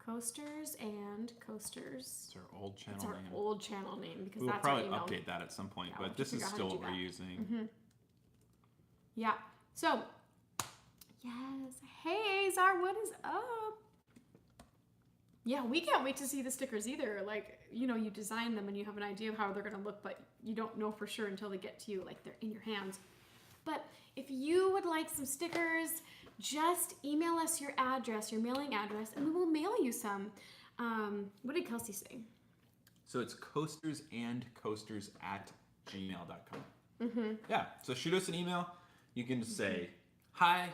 Coasters and Coasters. It's our old channel It's our name. old channel name because We'll that's our probably email. update that at some point, Yeah, we'll but this is figure out how still to what do we're that. using. Yeah. So, yes. Hey, Azar, what is up? Yeah, we can't wait to see the stickers either. Like, you know, you design them and you have an idea of how they're going to look, but you don't know for sure until they get to you, like they're in your hands. But if you would like some stickers, just email us your address, your mailing address, and we will mail you some. What did Kelsey say? So it's coasters@gmail.com. Yeah. So shoot us an email. You can just say, hi,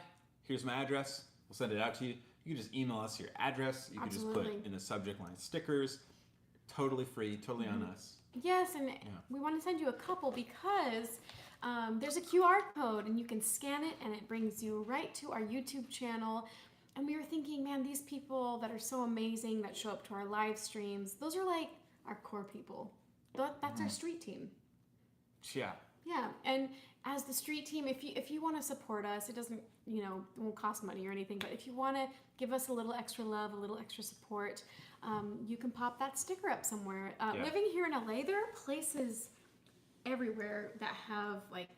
here's my address. We'll send it out to you. You can just email us your address. You can just Absolutely. put in the subject line stickers. Totally free, totally on us. Yes, and we want to send you a couple because there's a QR code and you can scan it and it brings you right to our YouTube channel. And we were thinking, man, these people that are so amazing that show up to our live streams, those are like our core people. That's our street team. Yeah. Yeah, and as the street team, if you want to support us, it doesn't, you know, it won't cost money or anything, but if you want to give us a little extra love, a little extra support, you can pop that sticker up somewhere. Living here in LA, there are places everywhere that have like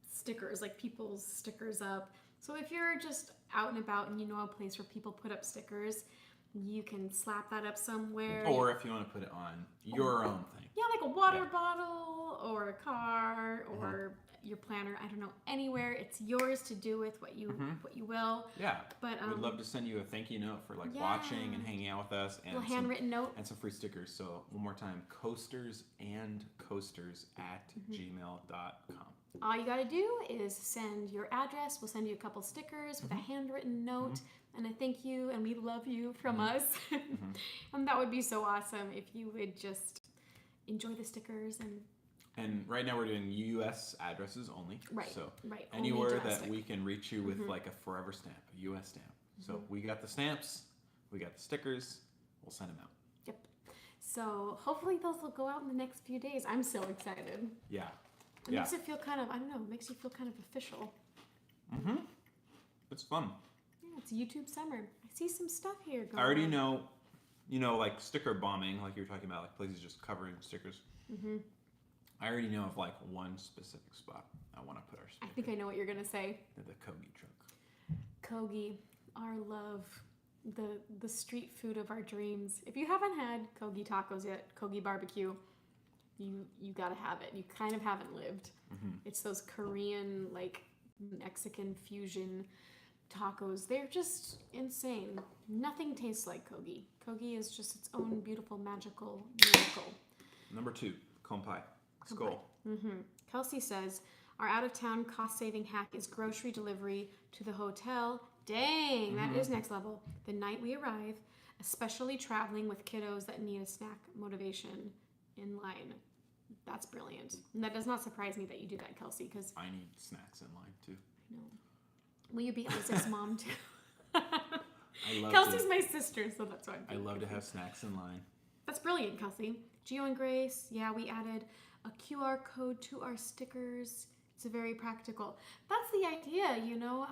stickers, like people's stickers up. So if you're just out and about and you know a place where people put up stickers, you can slap that up somewhere. Or if you want to put it on your own thing. Yeah, like a water bottle or a car or your planner. I don't know, anywhere. It's yours to do with what you will. Yeah. But we'd love to send you a thank you note for like watching and hanging out with us, and a little handwritten note. and some free stickers. So one more time, coasters@gmail.com. All you gotta do is send your address. We'll send you a couple stickers with a handwritten note and a thank you and we love you from us. And that would be so awesome if you would just enjoy the stickers And right now we're doing U.S. addresses only. Right. So right. Only anywhere that domestic. we can reach you with like a forever stamp, a U.S. stamp. So we got the stamps, we got the stickers. We'll send them out. Yep. So hopefully those will go out in the next few days. I'm so excited. Yeah. It makes it feel kind of, I don't know, it makes you feel kind of official. It's fun. Yeah, it's YouTube summer. I see some stuff here going I already on. know, you know, like sticker bombing, like you were talking about, like places just covering stickers. I already know of like one specific spot I want to put our I sticker. think I know what you're going to say. The Kogi truck. Kogi, our love, the street food of our dreams. If you haven't had Kogi tacos yet, Kogi barbecue, you gotta have it. You kind of haven't lived. It's those Korean, like, Mexican fusion tacos. They're just insane. Nothing tastes like Kogi. Kogi is just its own beautiful, magical miracle. Number 2, kompai. Skull. Kelsey says, our out-of-town cost-saving hack is grocery delivery to the hotel. Dang, that is next level. The night we arrive, especially traveling with kiddos that need a snack motivation in line. That's brilliant. And that does not surprise me that you do that, Kelsey, because I need snacks in line too. I know. Will you be Isaac's mom too? I love Kelsey's my sister, so that's why I love to have snacks in line. That's brilliant, Kelsey. Gio and Grace, yeah, we added a QR code to our stickers. It's very practical. That's the idea, you know.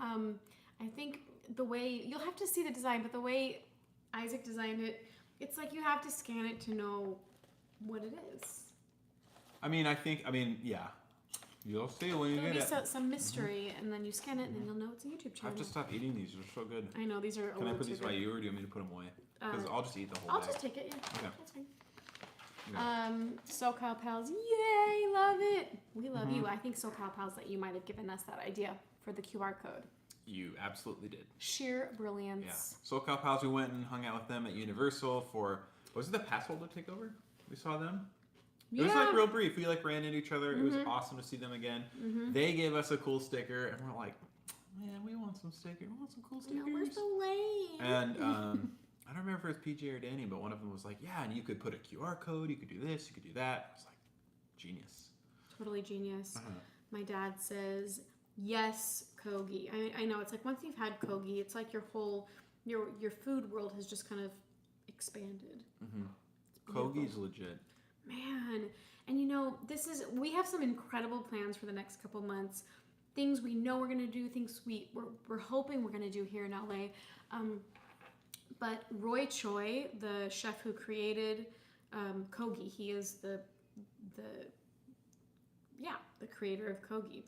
I think the way, you'll have to see the design, but the way Isaac designed it, it's like you have to scan it to know what it is. Yeah. You'll see when you There'll get be it. some mystery, and then you scan it, and then you'll know it's a YouTube I channel. have to stop eating these. They're so good. I know, these are Can I put these by you, or do you want me to put them away? Because I'll just eat the whole I'll bag. just take it, yeah. Okay. That's fine. Yeah. SoCal Pals, yay, love it. We love you. I think SoCal Pals that you might have given us that idea for the QR code. You absolutely did. Sheer brilliance. Yeah. SoCal Pals, we went and hung out with them at Universal for, was it the pass holder takeover? We saw them? It was like real brief. We like ran into each other. It was awesome to see them again. They gave us a cool sticker, and we're like, man, we want some stickers. We want some cool stickers. No, we're so lame. And I don't remember if it was PJ or Danny, but one of them was like, yeah, and you could put a QR code. You could do this. You could do that. I was like, genius. Totally genius. My dad says, yes, Kogi. I know. It's like once you've had Kogi, it's like your whole, your food world has just kind of expanded. Kogi's legit. Man, and you know, we have some incredible plans for the next couple months. Things we know we're gonna do, things we're hoping we're gonna do here in LA. But Roy Choi, the chef who created Kogi, he is the creator of Kogi.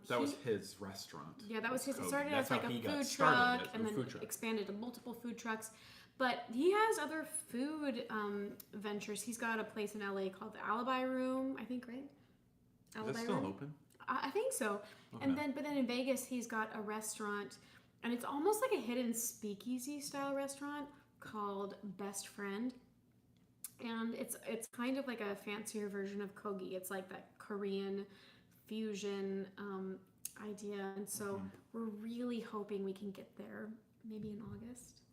That was his restaurant. Yeah, that was his. It Kogi. started That's as like how a he got food started, truck, and then expanded to multiple food trucks. But he has other food ventures. He's got a place in LA called the Alibi Room, I think, right? Is that still open? I think so. Okay. But then in Vegas, he's got a restaurant, and it's almost like a hidden speakeasy style restaurant called Best Friend. And it's kind of like a fancier version of Kogi. It's like that Korean fusion idea. And so we're really hoping we can get there maybe in August.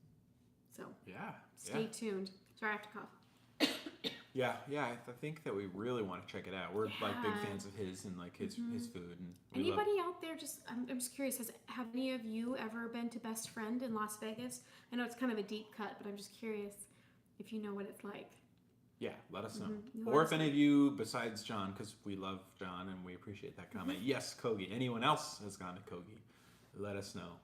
So stay tuned. Sorry, I have to cough. Yeah, I think that we really want to check it out. We're like big fans of his and like his food. And anybody out there, I'm just curious, have any of you ever been to Best Friend in Las Vegas? I know it's kind of a deep cut, but I'm just curious if you know what it's like. Yeah, let us know. Or if any of you, besides John, because we love John and we appreciate that comment. Yes, Kogi. Anyone else has gone to Kogi, let us know.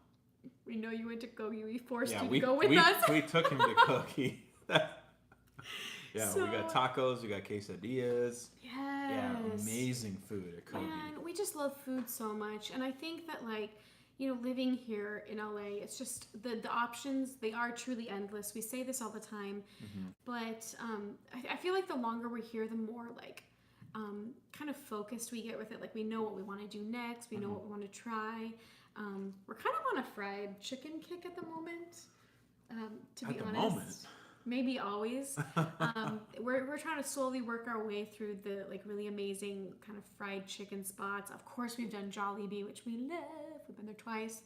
We know you went to Kogi. We forced you to go with us. We took him to Kogi. We got tacos. We got quesadillas. Yes. Yeah, amazing food at Kogi. Man, we just love food so much. And I think that, like, you know, living here in LA, it's just the options, they are truly endless. We say this all the time. But I feel like the longer we're here, the more, like, kind of focused we get with it. Like, we know what we want to do next. We know what we want to try. We're kind of on a fried chicken kick at the moment, to be honest. Maybe always. We're trying to slowly work our way through the like really amazing kind of fried chicken spots. Of course, we've done Jollibee, which we love. We've been there twice.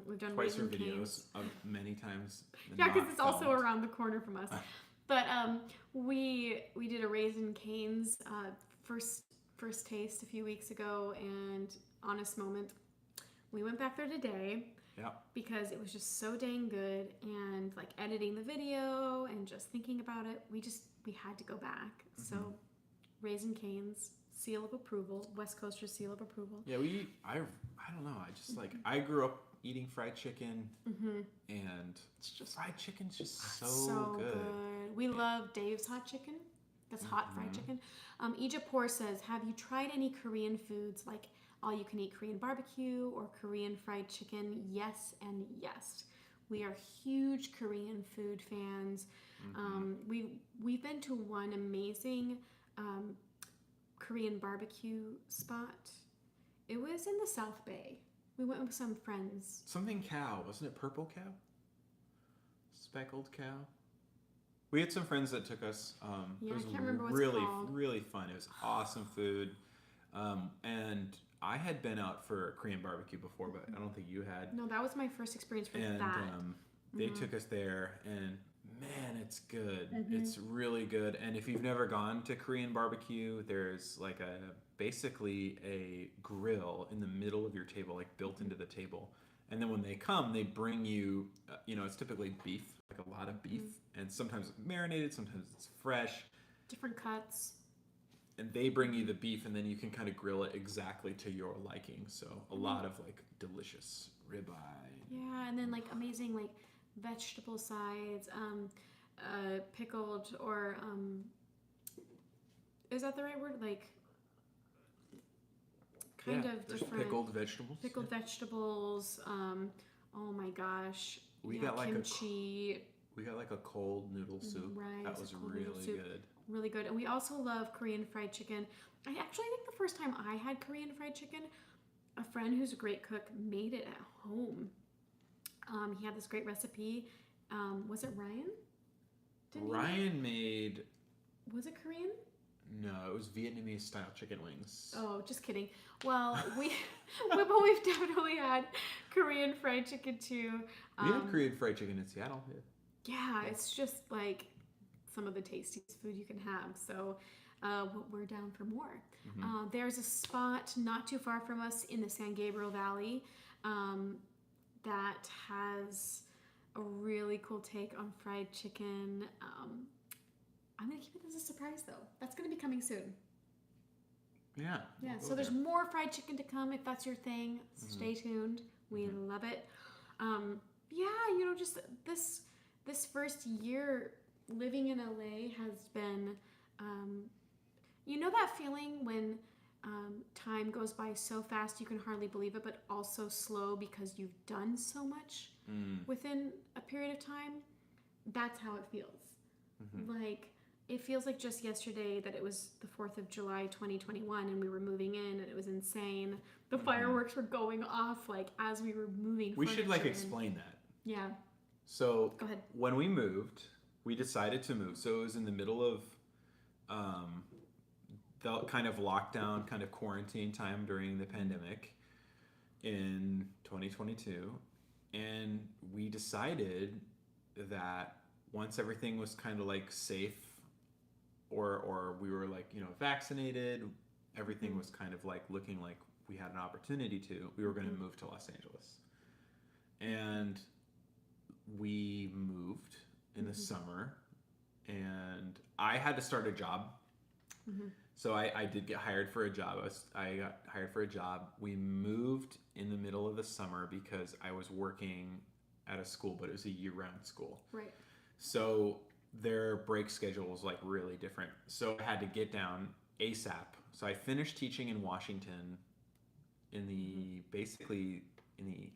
We've done twice for Raising videos Cane's. many times. Yeah, because it's also around the corner from us. But we did a Raising Cane's first taste a few weeks ago, and honest moment, we went back there today. Yeah. Because it was just so dang good, and like editing the video and just thinking about it, we had to go back. So, Raising Cane's, seal of approval, West Coaster seal of approval. Yeah, I don't know. I just like I grew up eating fried chicken, and it's just fried chicken's just so good. We love Dave's hot chicken. That's hot fried chicken. Egypt Poor says, have you tried any Korean foods like all-you-can-eat Korean barbecue or Korean fried chicken? Yes and yes. We are huge Korean food fans. We've been to one amazing Korean barbecue spot. It was in the South Bay. We went with some friends. Something cow. Wasn't it purple cow? Speckled cow? We had some friends that took us. Yeah, it was I can't remember what it's really, called. really fun. It was awesome food. And I had been out for Korean barbecue before, but I don't think you had. No, that was my first experience with And that. they took us there, and man, it's good. Mm-hmm. It's really good. And if you've never gone to Korean barbecue, there's like basically a grill in the middle of your table, like built into the table. And then when they come, they bring you, it's typically beef, like a lot of beef, and sometimes it's marinated, sometimes it's fresh. Different cuts. And they bring you the beef, and then you can kind of grill it exactly to your liking. So a lot of like delicious ribeye. Yeah, and then like amazing like vegetable sides, pickled or is that the right word? Like kind of there's different pickled vegetables. Pickled vegetables. Oh my gosh. We got like kimchi. We got like a cold noodle soup. Right, That was really good. Really good. And we also love Korean fried chicken. I actually think the first time I had Korean fried chicken, a friend who's a great cook made it at home. He had this great recipe. Was it Ryan? Ryan made. Was it Korean? No, it was Vietnamese style chicken wings. Oh, just kidding. Well, we've definitely had Korean fried chicken too. We had Korean fried chicken in Seattle. Yeah, it's just like some of the tastiest food you can have. So we're down for more. Mm-hmm. There's a spot not too far from us in the San Gabriel Valley that has a really cool take on fried chicken. I'm going to keep it as a surprise though. That's going to be coming soon. Yeah. Yeah, we'll so there's more fried chicken to come if that's your thing. Stay tuned. We love it. Yeah, just this first year living in LA has been, that feeling when time goes by so fast you can hardly believe it, but also slow because you've done so much within a period of time. That's how it feels. Like, it feels like just yesterday that it was the 4th of July 2021 and we were moving in and it was insane. The fireworks were going off like as we were moving. We should like in. explain that. Yeah. So go ahead. When we moved, we decided to move. So it was in the middle of the kind of lockdown, kind of quarantine time during the pandemic in 2022. And we decided that once everything was kind of like safe or we were like, vaccinated, everything was kind of like looking like we had an opportunity to, we were going to move to Los Angeles. And we moved in the summer and I had to start a job. So I did get hired for a job. I got hired for a job. We moved in the middle of the summer because I was working at a school, but it was a year-round school. Right. So their break schedule was like really different. So I had to get down ASAP. So I finished teaching in Washington basically in the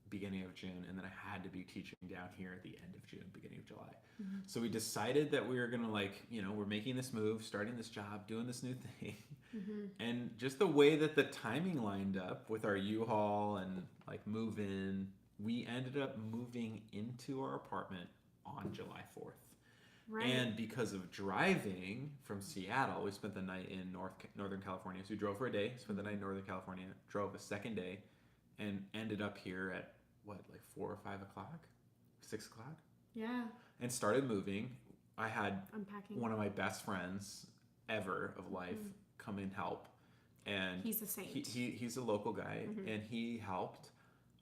beginning of June, and then I had to be teaching down here at the end of June, beginning of July. So we decided that we were gonna we're making this move, starting this job, doing this new thing. And just the way that the timing lined up with our U-Haul and like move in, we ended up moving into our apartment on July 4th. Right. And because of driving from Seattle, we spent the night in Northern California. So we drove for a day, spent the night in Northern California, drove a second day, and ended up here at like 4 or 5 o'clock, 6 o'clock. Yeah. And started moving. I had unpacking. One of my best friends ever of life come and help. And he's a saint. He's a local guy, and he helped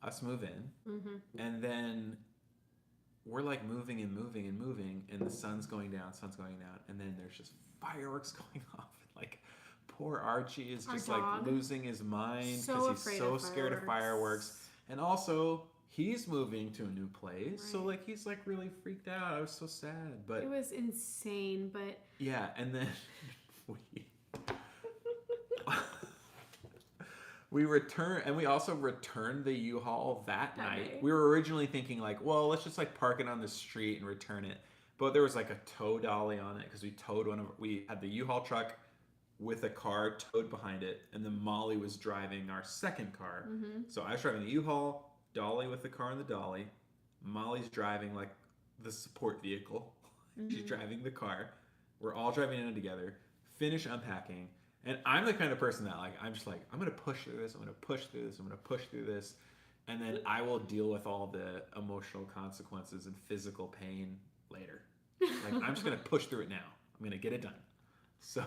us move in. And then we're like moving, and the sun's going down, and then there's just fireworks going off. Like, poor Archie is just like losing his mind because he's so scared of fireworks. And also, he's moving to a new place, so like he's like really freaked out. I was so sad, but it was insane. But yeah, and then we returned, and we also returned the U-Haul that night. We were originally thinking like, well, let's just like park it on the street and return it, but there was like a tow dolly on it because we had the U-Haul truck with a car towed behind it, and then Molly was driving our second car. Mm-hmm. So I was driving the U-Haul, Dolly with the car in the dolly. Molly's driving like the support vehicle. She's driving the car. We're all driving in together. Finish unpacking, and I'm the kind of person that like I'm just like I'm gonna push through this. I'm gonna push through this. I'm gonna push through this, and then I will deal with all the emotional consequences and physical pain later. Like I'm just gonna push through it now. I'm gonna get it done. So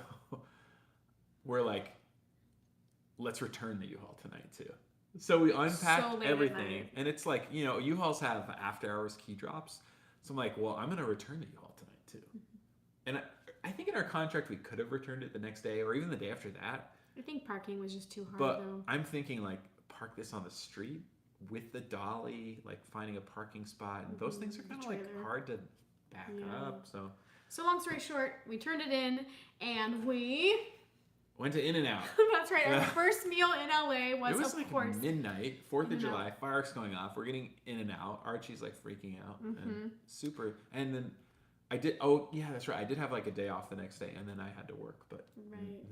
we're like, let's return the U-Haul tonight too. So we unpacked everything, and it's like, you know, U-Hauls have after hours key drops. So I'm like, well, I'm gonna return the U-Haul tonight too. And I think in our contract we could have returned it the next day or even the day after that. I think parking was just too hard But though. I'm thinking like park this on the street with the dolly, like finding a parking spot, and those things are kind of like hard to back up. So long story short, we turned it in and we went to In-N-Out. That's right. Our first meal in LA was, it was of like course, midnight, 4th of July, fireworks going off. We're getting In-N-Out. Archie's like freaking out and super. And then I did. Oh yeah, that's right. I did have like a day off the next day, and then I had to work. But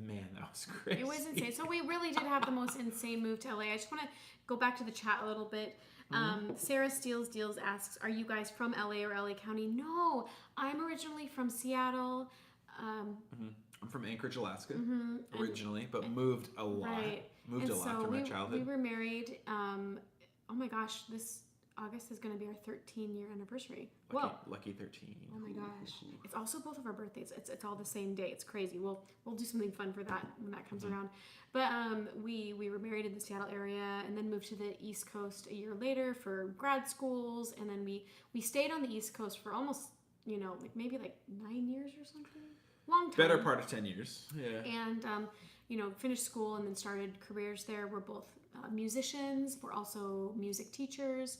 man, that was crazy. It was insane. So we really did have the most insane move to LA. I just want to go back to the chat a little bit. Sarah Steals Deals asks, "Are you guys from LA or LA County?" No, I'm originally from Seattle. I'm from Anchorage, Alaska, originally, but moved a lot. Right. Moved a lot through my childhood. We were married. Oh my gosh, this August is going to be our 13-year anniversary. Lucky 13. Oh my gosh. It's also both of our birthdays. It's all the same day. It's crazy. We'll do something fun for that when that comes around. But we were married in the Seattle area and then moved to the East Coast a year later for grad schools, and then we stayed on the East Coast for almost, like maybe like 9 years or something. Long time. Better part of 10 years. Yeah. And finished school and then started careers there. We're both musicians. We're also music teachers.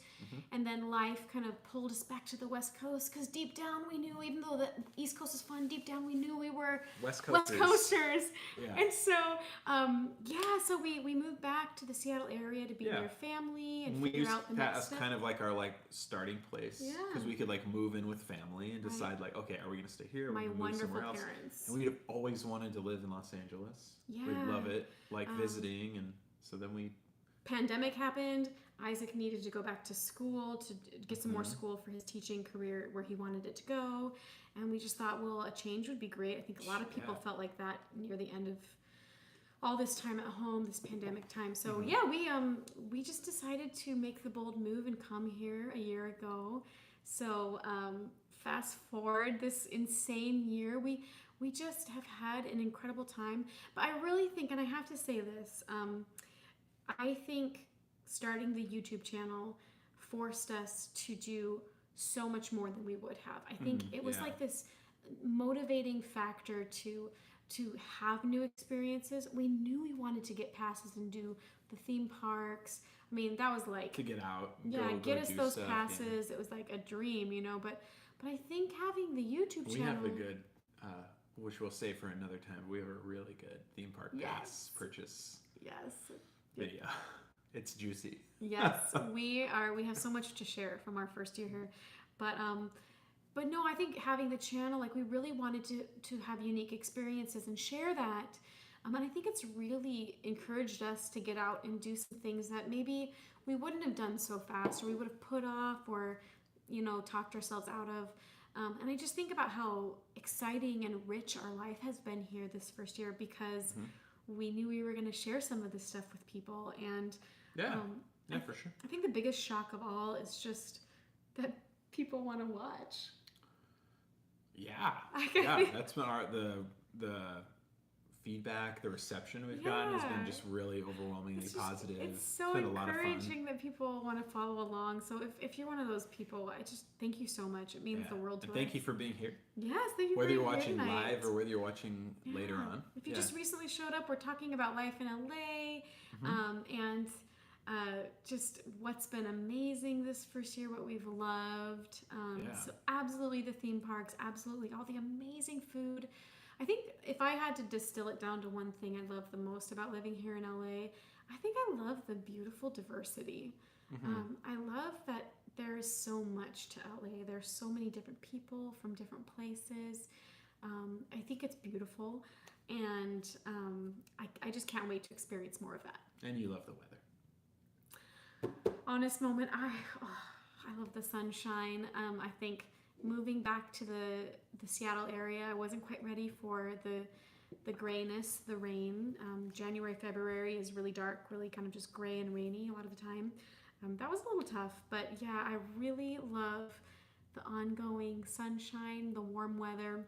And then life kind of pulled us back to the West Coast because deep down we knew, even though the East Coast is fun, deep down we knew we were West Coasters. Yeah. And so, so we moved back to the Seattle area to be near family and figure out the next step. Kind of like our starting place. Yeah. Because we could move in with family and decide okay, are we going to stay here? Or My are we gonna move somewhere else? Parents. And we always wanted to live in Los Angeles. Yeah. We love it, visiting, and so then we. Pandemic happened. Isaac needed to go back to school to get some more school for his teaching career where he wanted it to go. And we just thought, well, a change would be great. I think a lot of people felt like that near the end of all this time at home, this pandemic time. So we just decided to make the bold move and come here a year ago. So fast forward this insane year, we just have had an incredible time. But I really think, and I have to say this, I think starting the YouTube channel forced us to do so much more than we would have. I think it was like this motivating factor to have new experiences. We knew we wanted to get passes and do the theme parks. I mean, that was like to get out. Get us those passes. It was like a dream, But I think having the YouTube channel. We have a good, which we'll save for another time. We have a really good theme park pass purchase. Yes. Video. It's juicy. Yes, we have so much to share from our first year here. But no, I think having the channel, we really wanted to have unique experiences and share that. And I think it's really encouraged us to get out and do some things that maybe we wouldn't have done so fast, or we would have put off, or talked ourselves out of. And I just think about how exciting and rich our life has been here this first year because we knew we were going to share some of this stuff with people. And for sure. I think the biggest shock of all is just that people want to watch. Yeah. That's been the feedback, the reception we've gotten has been just really overwhelmingly positive. It's so been a lot of fun. Encouraging that people want to follow along. So if you're one of those people, I just thank you so much. It means the world to us. Thank you for being here. Yes, thank you whether for you're being watching here live or whether you're watching later on. If you just recently showed up, we're talking about life in LA and just what's been amazing this first year, what we've loved. So absolutely the theme parks, absolutely all the amazing food. I think if I had to distill it down to one thing I love the most about living here in LA, I think I love the beautiful diversity. I love that there is so much to LA. There's so many different people from different places. I think it's beautiful. And I just can't wait to experience more of that. And you love the weather. Honest moment, I love the sunshine. I think moving back to the Seattle area, I wasn't quite ready for the grayness, the rain. January, February is really dark, really kind of just gray and rainy a lot of the time. That was a little tough, but yeah, I really love the ongoing sunshine, the warm weather.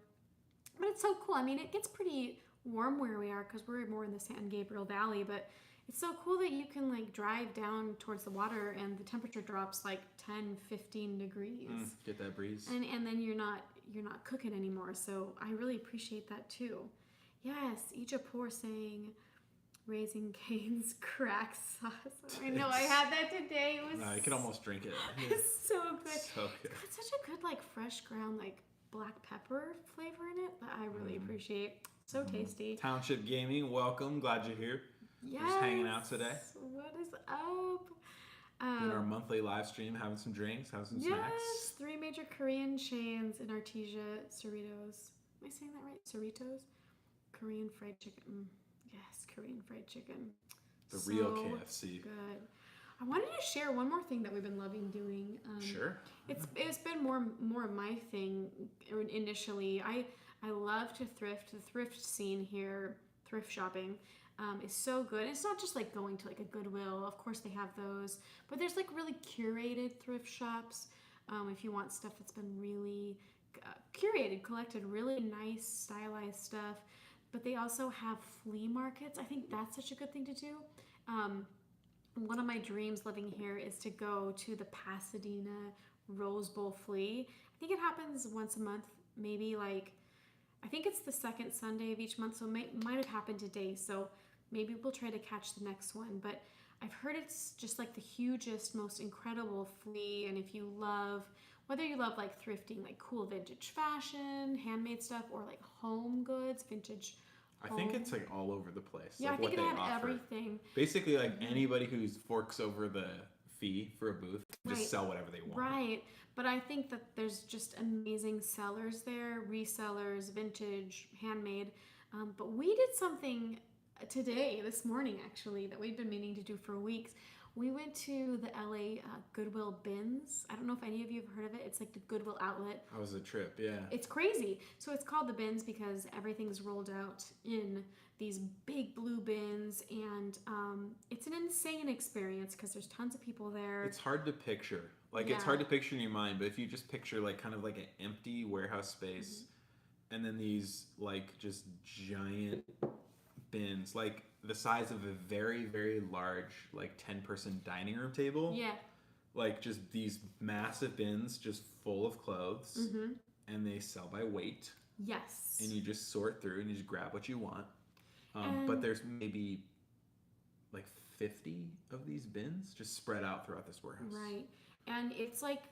But it's so cool. I mean, it gets pretty warm where we are because we're more in the San Gabriel Valley, but it's so cool that you can like drive down towards the water and the temperature drops like 10, 15 degrees. Get that breeze. And then you're not cooking anymore. So I really appreciate that too. Yes, Ijapor saying Raising Cane's crack sauce. I know I had that today. It was No, you can almost drink it. It's so good. So good. It's such a good like fresh ground like black pepper flavor in it that I really appreciate. So tasty. Township Gaming, welcome. Glad you're here. Yes. Just hanging out today. What is up? Doing our monthly live stream, having some drinks, having some yes, snacks. 3 major Korean chains in Arcadia, Cerritos. Am I saying that right? Cerritos? Korean fried chicken. Yes, Korean fried chicken. The So real KFC. Good. I wanted to share one more thing that we've been loving doing. Sure. It's been more of my thing initially. I love to thrift. The thrift scene here, thrift shopping, is so good. It's not just like going to like a Goodwill. Of course they have those, but there's like really curated thrift shops. If you want stuff that's been really curated, collected, really nice, stylized stuff. But they also have flea markets. I think that's such a good thing to do. One of my dreams living here is to go to the Pasadena Rose Bowl Flea. I think it happens once a month, maybe like, I think it's the second Sunday of each month, so it might have happened today. So maybe we'll try to catch the next one. But I've heard it's just like the hugest, most incredible flea. And if you love, whether you love like thrifting, like cool vintage fashion, handmade stuff, or like home goods, vintage I think it's like all over the place. Yeah, like I think what it they had offer. everything. Basically, like anybody who forks over the fee for a booth can just Right. sell whatever they want. Right. But I think that there's just amazing sellers there, resellers, vintage, handmade. But we did something today, this morning actually, that we've been meaning to do for weeks. We went to the LA Goodwill Bins. I don't know if any of you have heard of it. It's like the Goodwill outlet. How was the trip? Yeah. It's crazy. So it's called the bins because everything's rolled out in these big blue bins, and it's an insane experience because there's tons of people there. It's hard to picture. Like, Yeah. it's hard to picture in your mind, but if you just picture, like, kind of like an empty warehouse space, and then these, like, just giant bins, like, the size of a very, very large, like, 10-person dining room table. Yeah. Like, just these massive bins just full of clothes, and they sell by weight, Yes. and you just sort through and you just grab what you want. And- But there's maybe, like, 50 of these bins just spread out throughout this warehouse. Right. And it's like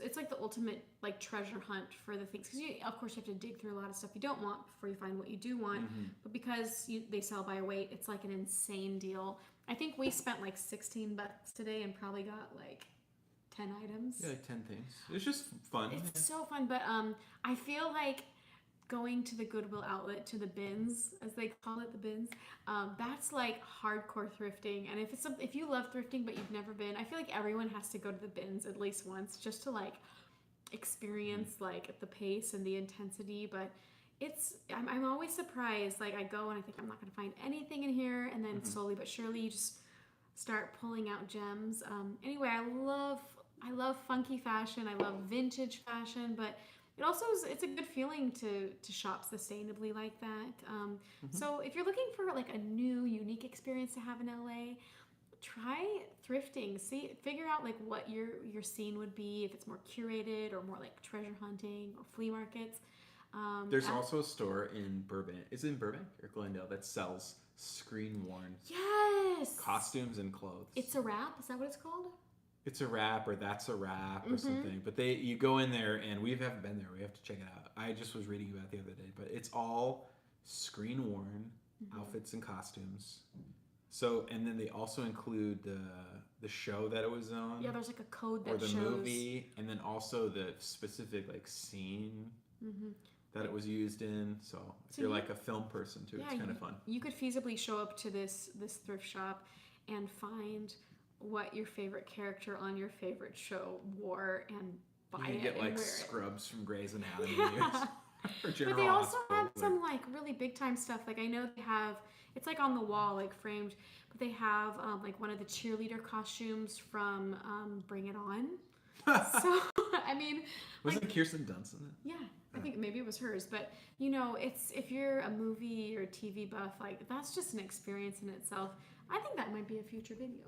it's like the ultimate like treasure hunt for the things. Because of course you have to dig through a lot of stuff you don't want before you find what you do want. But because they sell by weight, it's like an insane deal. I think we spent like $16 today and probably got like 10 items. Yeah, like 10 things. It's just fun. It's so fun. But I feel like going to the Goodwill outlet, to the bins, as they call it, the bins, that's like hardcore thrifting. And if you love thrifting but you've never been, I feel like everyone has to go to the bins at least once just to like experience like the pace and the intensity. But I'm always surprised. Like I go and I think I'm not gonna find anything in here, and then slowly but surely you just start pulling out gems. Anyway, I love funky fashion. I love vintage fashion, but it's a good feeling to shop sustainably like that. So if you're looking for like a new, unique experience to have in LA, try thrifting. Figure out like what your scene would be, if it's more curated or more like treasure hunting or flea markets. There's also a store in Burbank. Is it in Burbank or Glendale that sells screen-worn Yes. costumes and clothes? It's a wrap. Is that what it's called? It's a wrap, or that's a wrap, or something. But you go in there, and we haven't been there. We have to check it out. I just was reading about it the other day, but it's all screen-worn outfits and costumes. So, and then they also include the show that it was on. Yeah, there's like a code that or the shows. movie, and then also the specific like scene. that it was used in. So if So you're you- like a film person too, it's kind of fun. You could feasibly show up to this thrift shop and find what your favorite character on your favorite show wore and buy You it get and like wear it. Scrubs from Grey's Anatomy. Yeah. Or But General they also Hospital, have like- some like really big time stuff. Like I know they have, it's like on the wall, like framed, but they have like one of the cheerleader costumes from Bring It On. So I mean, Wasn't like, Kirsten Dunst in it? yeah, I think maybe it was hers. But you know, it's if you're a movie or TV buff, like that's just an experience in itself. I think that might be a future video.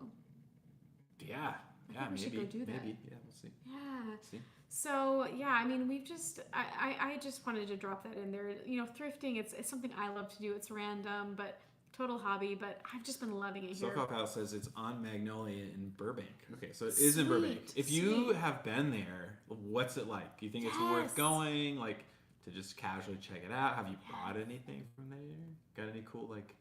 Yeah, yeah, we should maybe, go do that. maybe. Yeah, we'll see. Yeah. See. So yeah, I mean, we've just I just wanted to drop that in there. You know, thrifting it's something I love to do. It's random, but total hobby. But I've just been loving it here. SoCal Pal says it's on Magnolia in Burbank. Okay, so it is in Burbank. Sweet, If you sweet. have been there, what's it like? Do you think it's worth Yes. going? Like to just casually check it out? Have you bought anything from there? Got any cool like?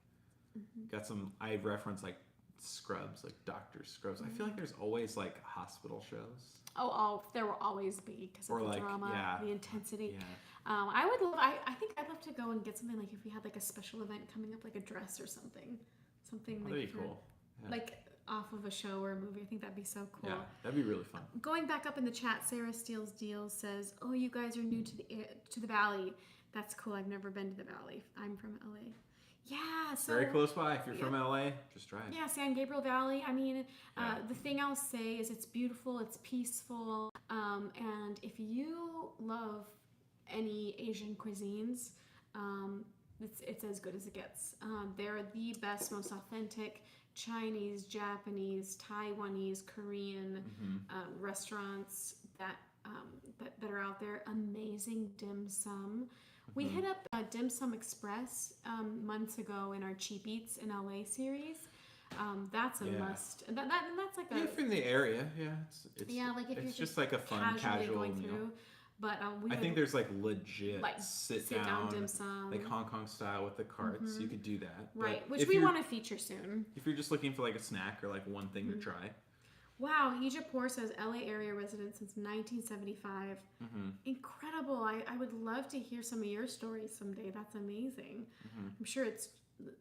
Got some. I reference like Scrubs, like Doctor Scrubs. I feel like there's always like hospital shows. Oh, there will always be because of Or the like, drama, yeah. the intensity. Yeah. I would love. I think I'd love to go and get something like if we had like a special event coming up, like a dress or something, Oh, like that'd be for- cool. Yeah. like off of a show or a movie. I think that'd be so cool. Yeah, that'd be really fun. Going back up in the chat, Sarah Steele's Deals says, "Oh, you guys are new to the Valley. That's cool. I've never been to the Valley. I'm from LA. Yeah, so Very close by. If you're yeah. from LA, just drive. yeah, San Gabriel Valley. I mean, Yeah. the thing I'll say is it's beautiful, it's peaceful, and if you love any Asian cuisines, it's as good as it gets. They're the best, most authentic Chinese, Japanese, Taiwanese, Korean restaurants that are out there. Amazing dim sum. We hit up Dim Sum Express months ago in our Cheap Eats in LA series. That's a Yeah. must. And that's like Yeah, a if you're in the area, yeah, it's yeah, like if it's you're just like a fun casually casual going meal. through. But we I think there's like legit like sit down down dim sum, like Hong Kong style with the carts. You could do that. But right? Which if we you're- want to feature soon. If you're just looking for like a snack or like one thing to try. Wow, Egypt Poor says LA area resident since 1975. Incredible. I would love to hear some of your stories someday. That's amazing. I'm sure it's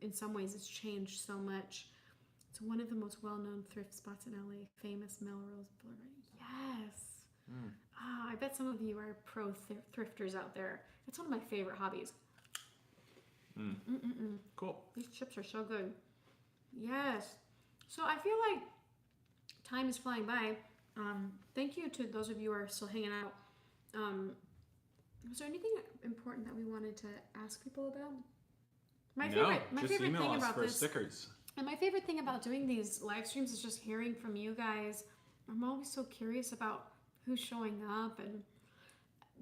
in some ways it's changed so much. It's one of the most well-known thrift spots in LA, famous Melrose Boulevard. Yes. I bet some of you are pro thrifters out there. It's one of my favorite hobbies. Cool. These chips are so good. Yes. So I feel like time is flying by. Thank you to those of you who are still hanging out. Was there anything important that we wanted to ask people about? My favorite just email thing us about for this, stickers. and my favorite thing about doing these live streams is just hearing from you guys. I'm always so curious about who's showing up, and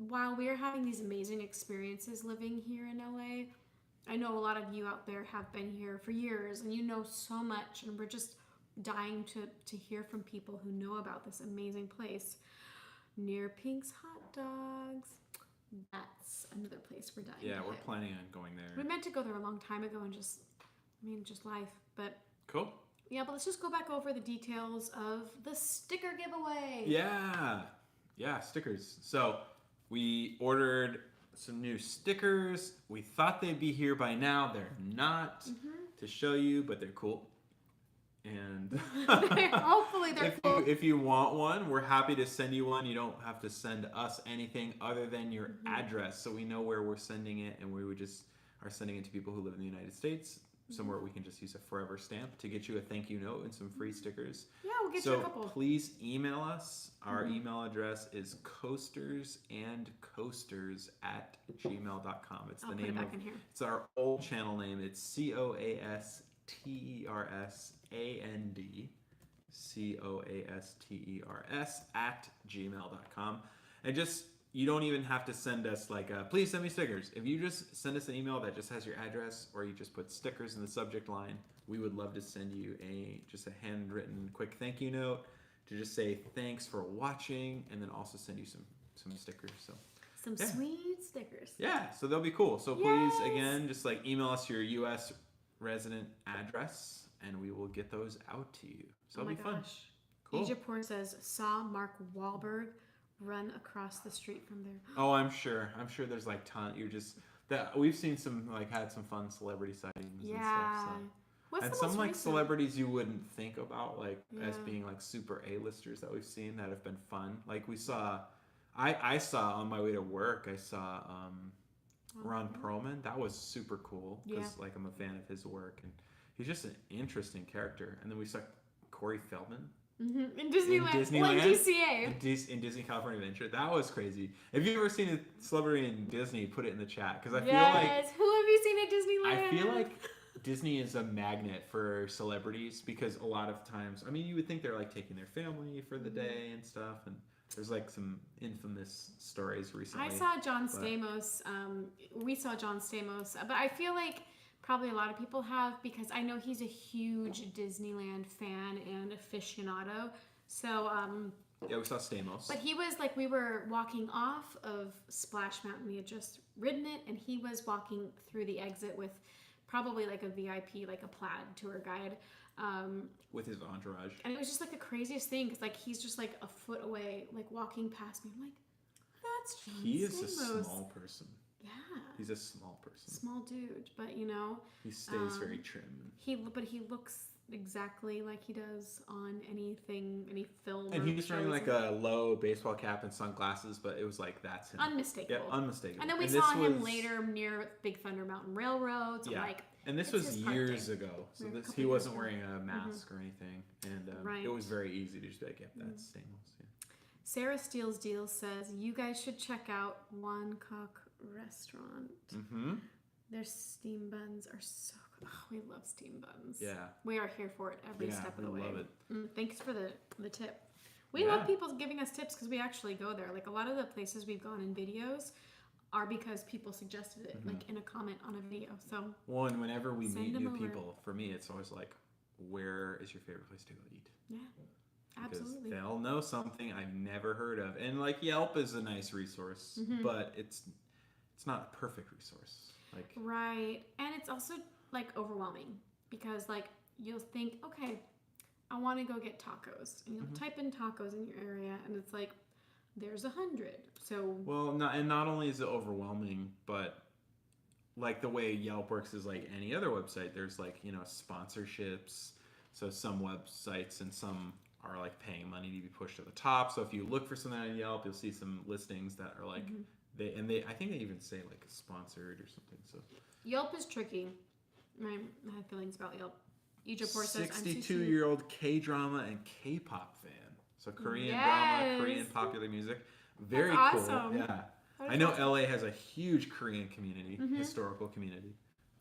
while we're having these amazing experiences living here in LA, I know a lot of you out there have been here for years and you know so much, and we're just dying to hear from people who know about this amazing place. Near Pink's Hot Dogs. That's another place we're dying Yeah, to we're hit. planning on going there. We meant to go there a long time ago and just life. But Cool. yeah, but let's just go back over the details of the sticker giveaway. Yeah, stickers. So we ordered some new stickers. We thought they'd be here by now. They're not to show you, but they're cool. And Hopefully they're cool. if you want one, we're happy to send you one. You don't have to send us anything other than your address, so we know where we're sending it, and we just are sending it to people who live in the United States. Somewhere we can just use a forever stamp to get you a thank you note and some free stickers. Yeah, we'll get So you a couple. please email us. Our email address is coastersandcoasters@gmail.com. It's I'll the put it name back of in here. it's our old channel name. It's coastersandcoasters@gmail.com. And just you don't even have to send us like please send me stickers. If you just send us an email that just has your address, or you just put stickers in the subject line, we would love to send you just a handwritten quick thank you note to just say thanks for watching, and then also send you some stickers. So Some yeah. sweet stickers. yeah, so they'll be cool. So Yes. please again just like email us your US resident address and we will get those out to you. So Oh it'll my be fun. gosh. Cool. Egypt Poor says, saw Mark Wahlberg run across the street from there. Oh, I'm sure. I'm sure there's like we've seen some had some fun celebrity sightings and stuff. So. What's And the some most like recent? celebrities you wouldn't think about as Yeah. being like super A-listers that we've seen that have been fun. Like we saw, I saw on my way to work. I saw Ron Perlman. That was super cool because like I'm a fan of his work and he's just an interesting character. And then we saw Corey Feldman. Mm-hmm. In Disneyland. Disneyland. Well, in DCA. In Disney California Adventure. That was crazy. Have you ever seen a celebrity in Disney? Put it in the chat because I feel like. Who have you seen at Disneyland? I feel like Disney is a magnet for celebrities because a lot of times, I mean, you would think they're like taking their family for the day and stuff, and there's like some infamous stories recently. I saw John Stamos. We saw John Stamos, but I feel like probably a lot of people have because I know he's a huge Disneyland fan and aficionado. So, yeah, we saw Stamos. but he was like, we were walking off of Splash Mountain. We had just ridden it, and he was walking through the exit with probably like a VIP, like a plaid tour guide. With his entourage. And it was just like the craziest thing because like he's just like a foot away, like walking past me. I'm like, that's John He is a Stamos. small person. Yeah. He's a small person. Small dude, but you know. He stays very trim. But he looks exactly like he does on any film. And or he was wearing shows. like a low baseball cap and sunglasses, but it was like that's him. Unmistakable. Yeah, unmistakable. And then we this saw him was- later near Big Thunder Mountain Railroad. So like, and this it's was his park years day. ago, so Yeah, a couple he years wasn't ago. wearing a mask or anything, and Right. it was very easy to just be like, "Yep, that's Stamos." Yeah. Sarah Steele's Deal says you guys should check out One Cock Restaurant. Mm-hmm. Their steam buns are so good. Oh, we love steam buns. Yeah. We are here for it every step of the way. Love it. Thanks for the tip. We love people giving us tips because we actually go there. Like a lot of the places we've gone in videos are because people suggested it, like in a comment on a video. So Well, and whenever we Send meet them new over. people, for me, it's always like, "Where is your favorite place to go eat?" yeah, Because absolutely. they'll know something I've never heard of, and like Yelp is a nice resource, but it's not a perfect resource. Like Right, and it's also like overwhelming because like you'll think, okay, I want to go get tacos, and you'll type in tacos in your area, and it's like there's 100. So well, not only is it overwhelming, but like the way Yelp works is like any other website. There's like sponsorships. So some websites and some are like paying money to be pushed to the top. So if you look for something on Yelp, you'll see some listings that are like they I think they even say like sponsored or something. So Yelp is tricky. I have feelings about Yelp. Egypt says 62-year-old K-drama and K-pop fan. So Korean Yes. drama, Korean popular music. Very That's cool. awesome. Yeah. That I is know awesome. LA has a huge Korean community, historical community.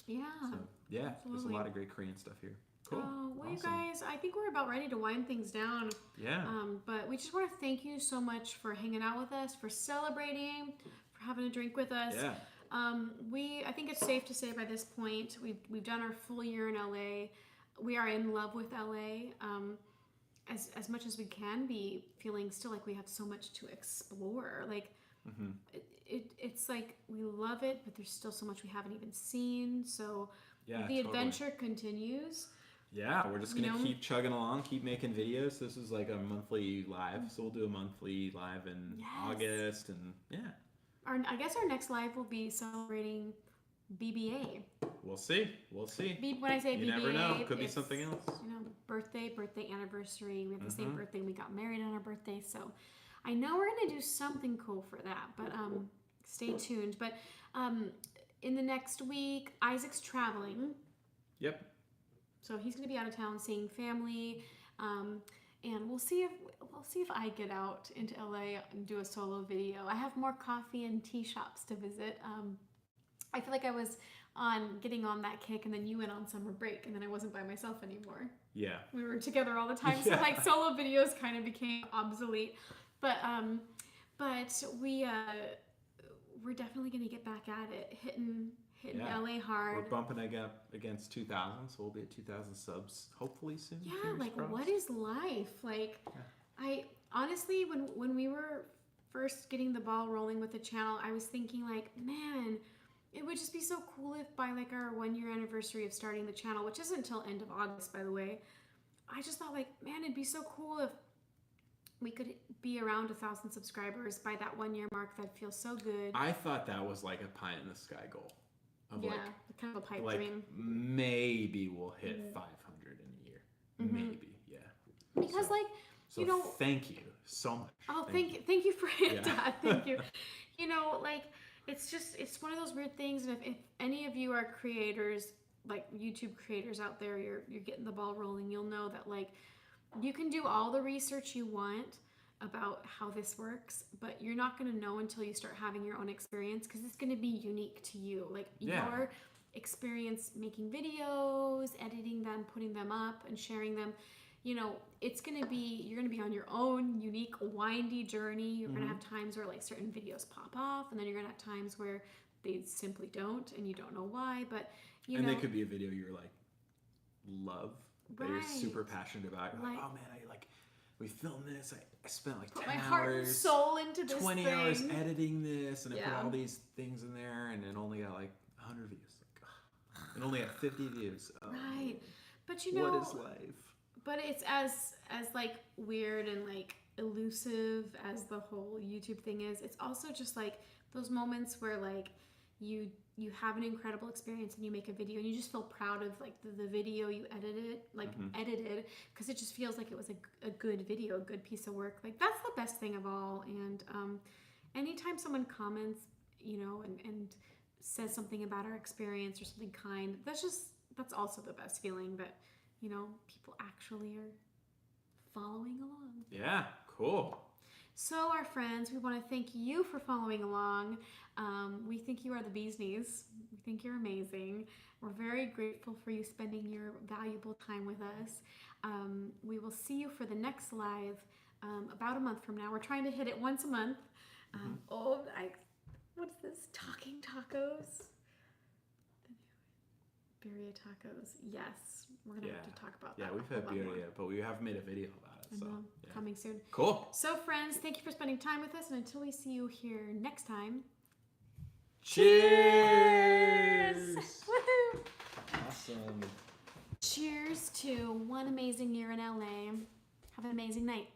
Yeah. So yeah, there's a Absolutely. lot of great Korean stuff here. Cool. Oh, well, Awesome. you guys, I think we're about ready to wind things down. Yeah. But we just want to thank you so much for hanging out with us, for celebrating, for having a drink with us. Yeah. I think it's safe to say by this point we've done our full year in LA. We are in love with LA. As much as we can be, feeling still like we have so much to explore. Like it's like we love it, but there's still so much we haven't even seen. So Yeah, the totally. adventure continues. Yeah, we're just gonna know? keep chugging along, keep making videos. This is like a monthly live, so we'll do a monthly live in Yes. August, and yeah, I guess our next live will be celebrating BBA. we'll see. We'll see. When I say You BBA, never know. Could be it's, something else. Birthday anniversary. We have the same birthday. We got married on our birthday, so I know we're gonna do something cool for that. But stay tuned. But in the next week, Isaac's traveling, Yep. so he's gonna be out of town seeing family. And we'll see if I get out into LA and do a solo video. I have more coffee and tea shops to visit. I feel like I was getting on that kick, and then you went on summer break, and then I wasn't by myself anymore. Yeah. We were together all the time, so Yeah. like solo videos kind of became obsolete. But we're definitely gonna get back at it, hitting Yeah. LA We're hard. bumping up against 2,000, so we'll be at 2,000 subs hopefully soon. Yeah, Fingers like crossed. what is life? Like I honestly when we were first getting the ball rolling with the channel, I was thinking like, man, it would just be so cool if by like our 1-year anniversary of starting the channel, which isn't until end of August, by the way, I just thought like, man, it'd be so cool if we could be around 1,000 subscribers by that 1 year mark. That'd feel so good. I thought that was like a pie in the sky goal. Of yeah, kind of a pipe like dream. Maybe we'll hit 500 in a year. Maybe, yeah. Because so thank you so much. Oh, thank you for it, Dad. Thank you. It's one of those weird things, and if any of you are creators, like YouTube creators out there, you're getting the ball rolling, you'll know that you can do all the research you want about how this works, but you're not going to know until you start having your own experience, because it's going to be unique to you. Your experience making videos, editing them, putting them up, and sharing them. It's going to be, you're going to be on your own unique, windy journey. You're going to have times where certain videos pop off, and then you're going to have times where they simply don't, and you don't know why. But they could be a video you're love, that you're super passionate about. You're like, oh man, we filmed this. I spent 10 my hours, heart and soul into this 20 hours editing this, and I put all these things in there, and it only got 100 views. It only had 50 views. Oh, right, but what is life? But it's as weird and elusive as the whole YouTube thing is. It's also just those moments where you have an incredible experience and you make a video and you just feel proud of the video you edited, because it just feels like it was a good video, a good piece of work. That's the best thing of all. And anytime someone comments, and says something about our experience or something kind, that's also the best feeling, that people actually are following along. Yeah, cool. So our friends, we want to thank you for following along. We think you are the bee's knees. We think you're amazing. We're very grateful for you spending your valuable time with us. We will see you for the next live about a month from now. We're trying to hit it once a month. What's this? Talking tacos? Birria tacos. Yes. We're going to have to talk about that. Yeah, we've had birria, but we haven't made a video about it. So, coming soon. Cool. So, friends, thank you for spending time with us. And until we see you here next time, cheers! Woohoo! Awesome. Cheers to one amazing year in LA. Have an amazing night.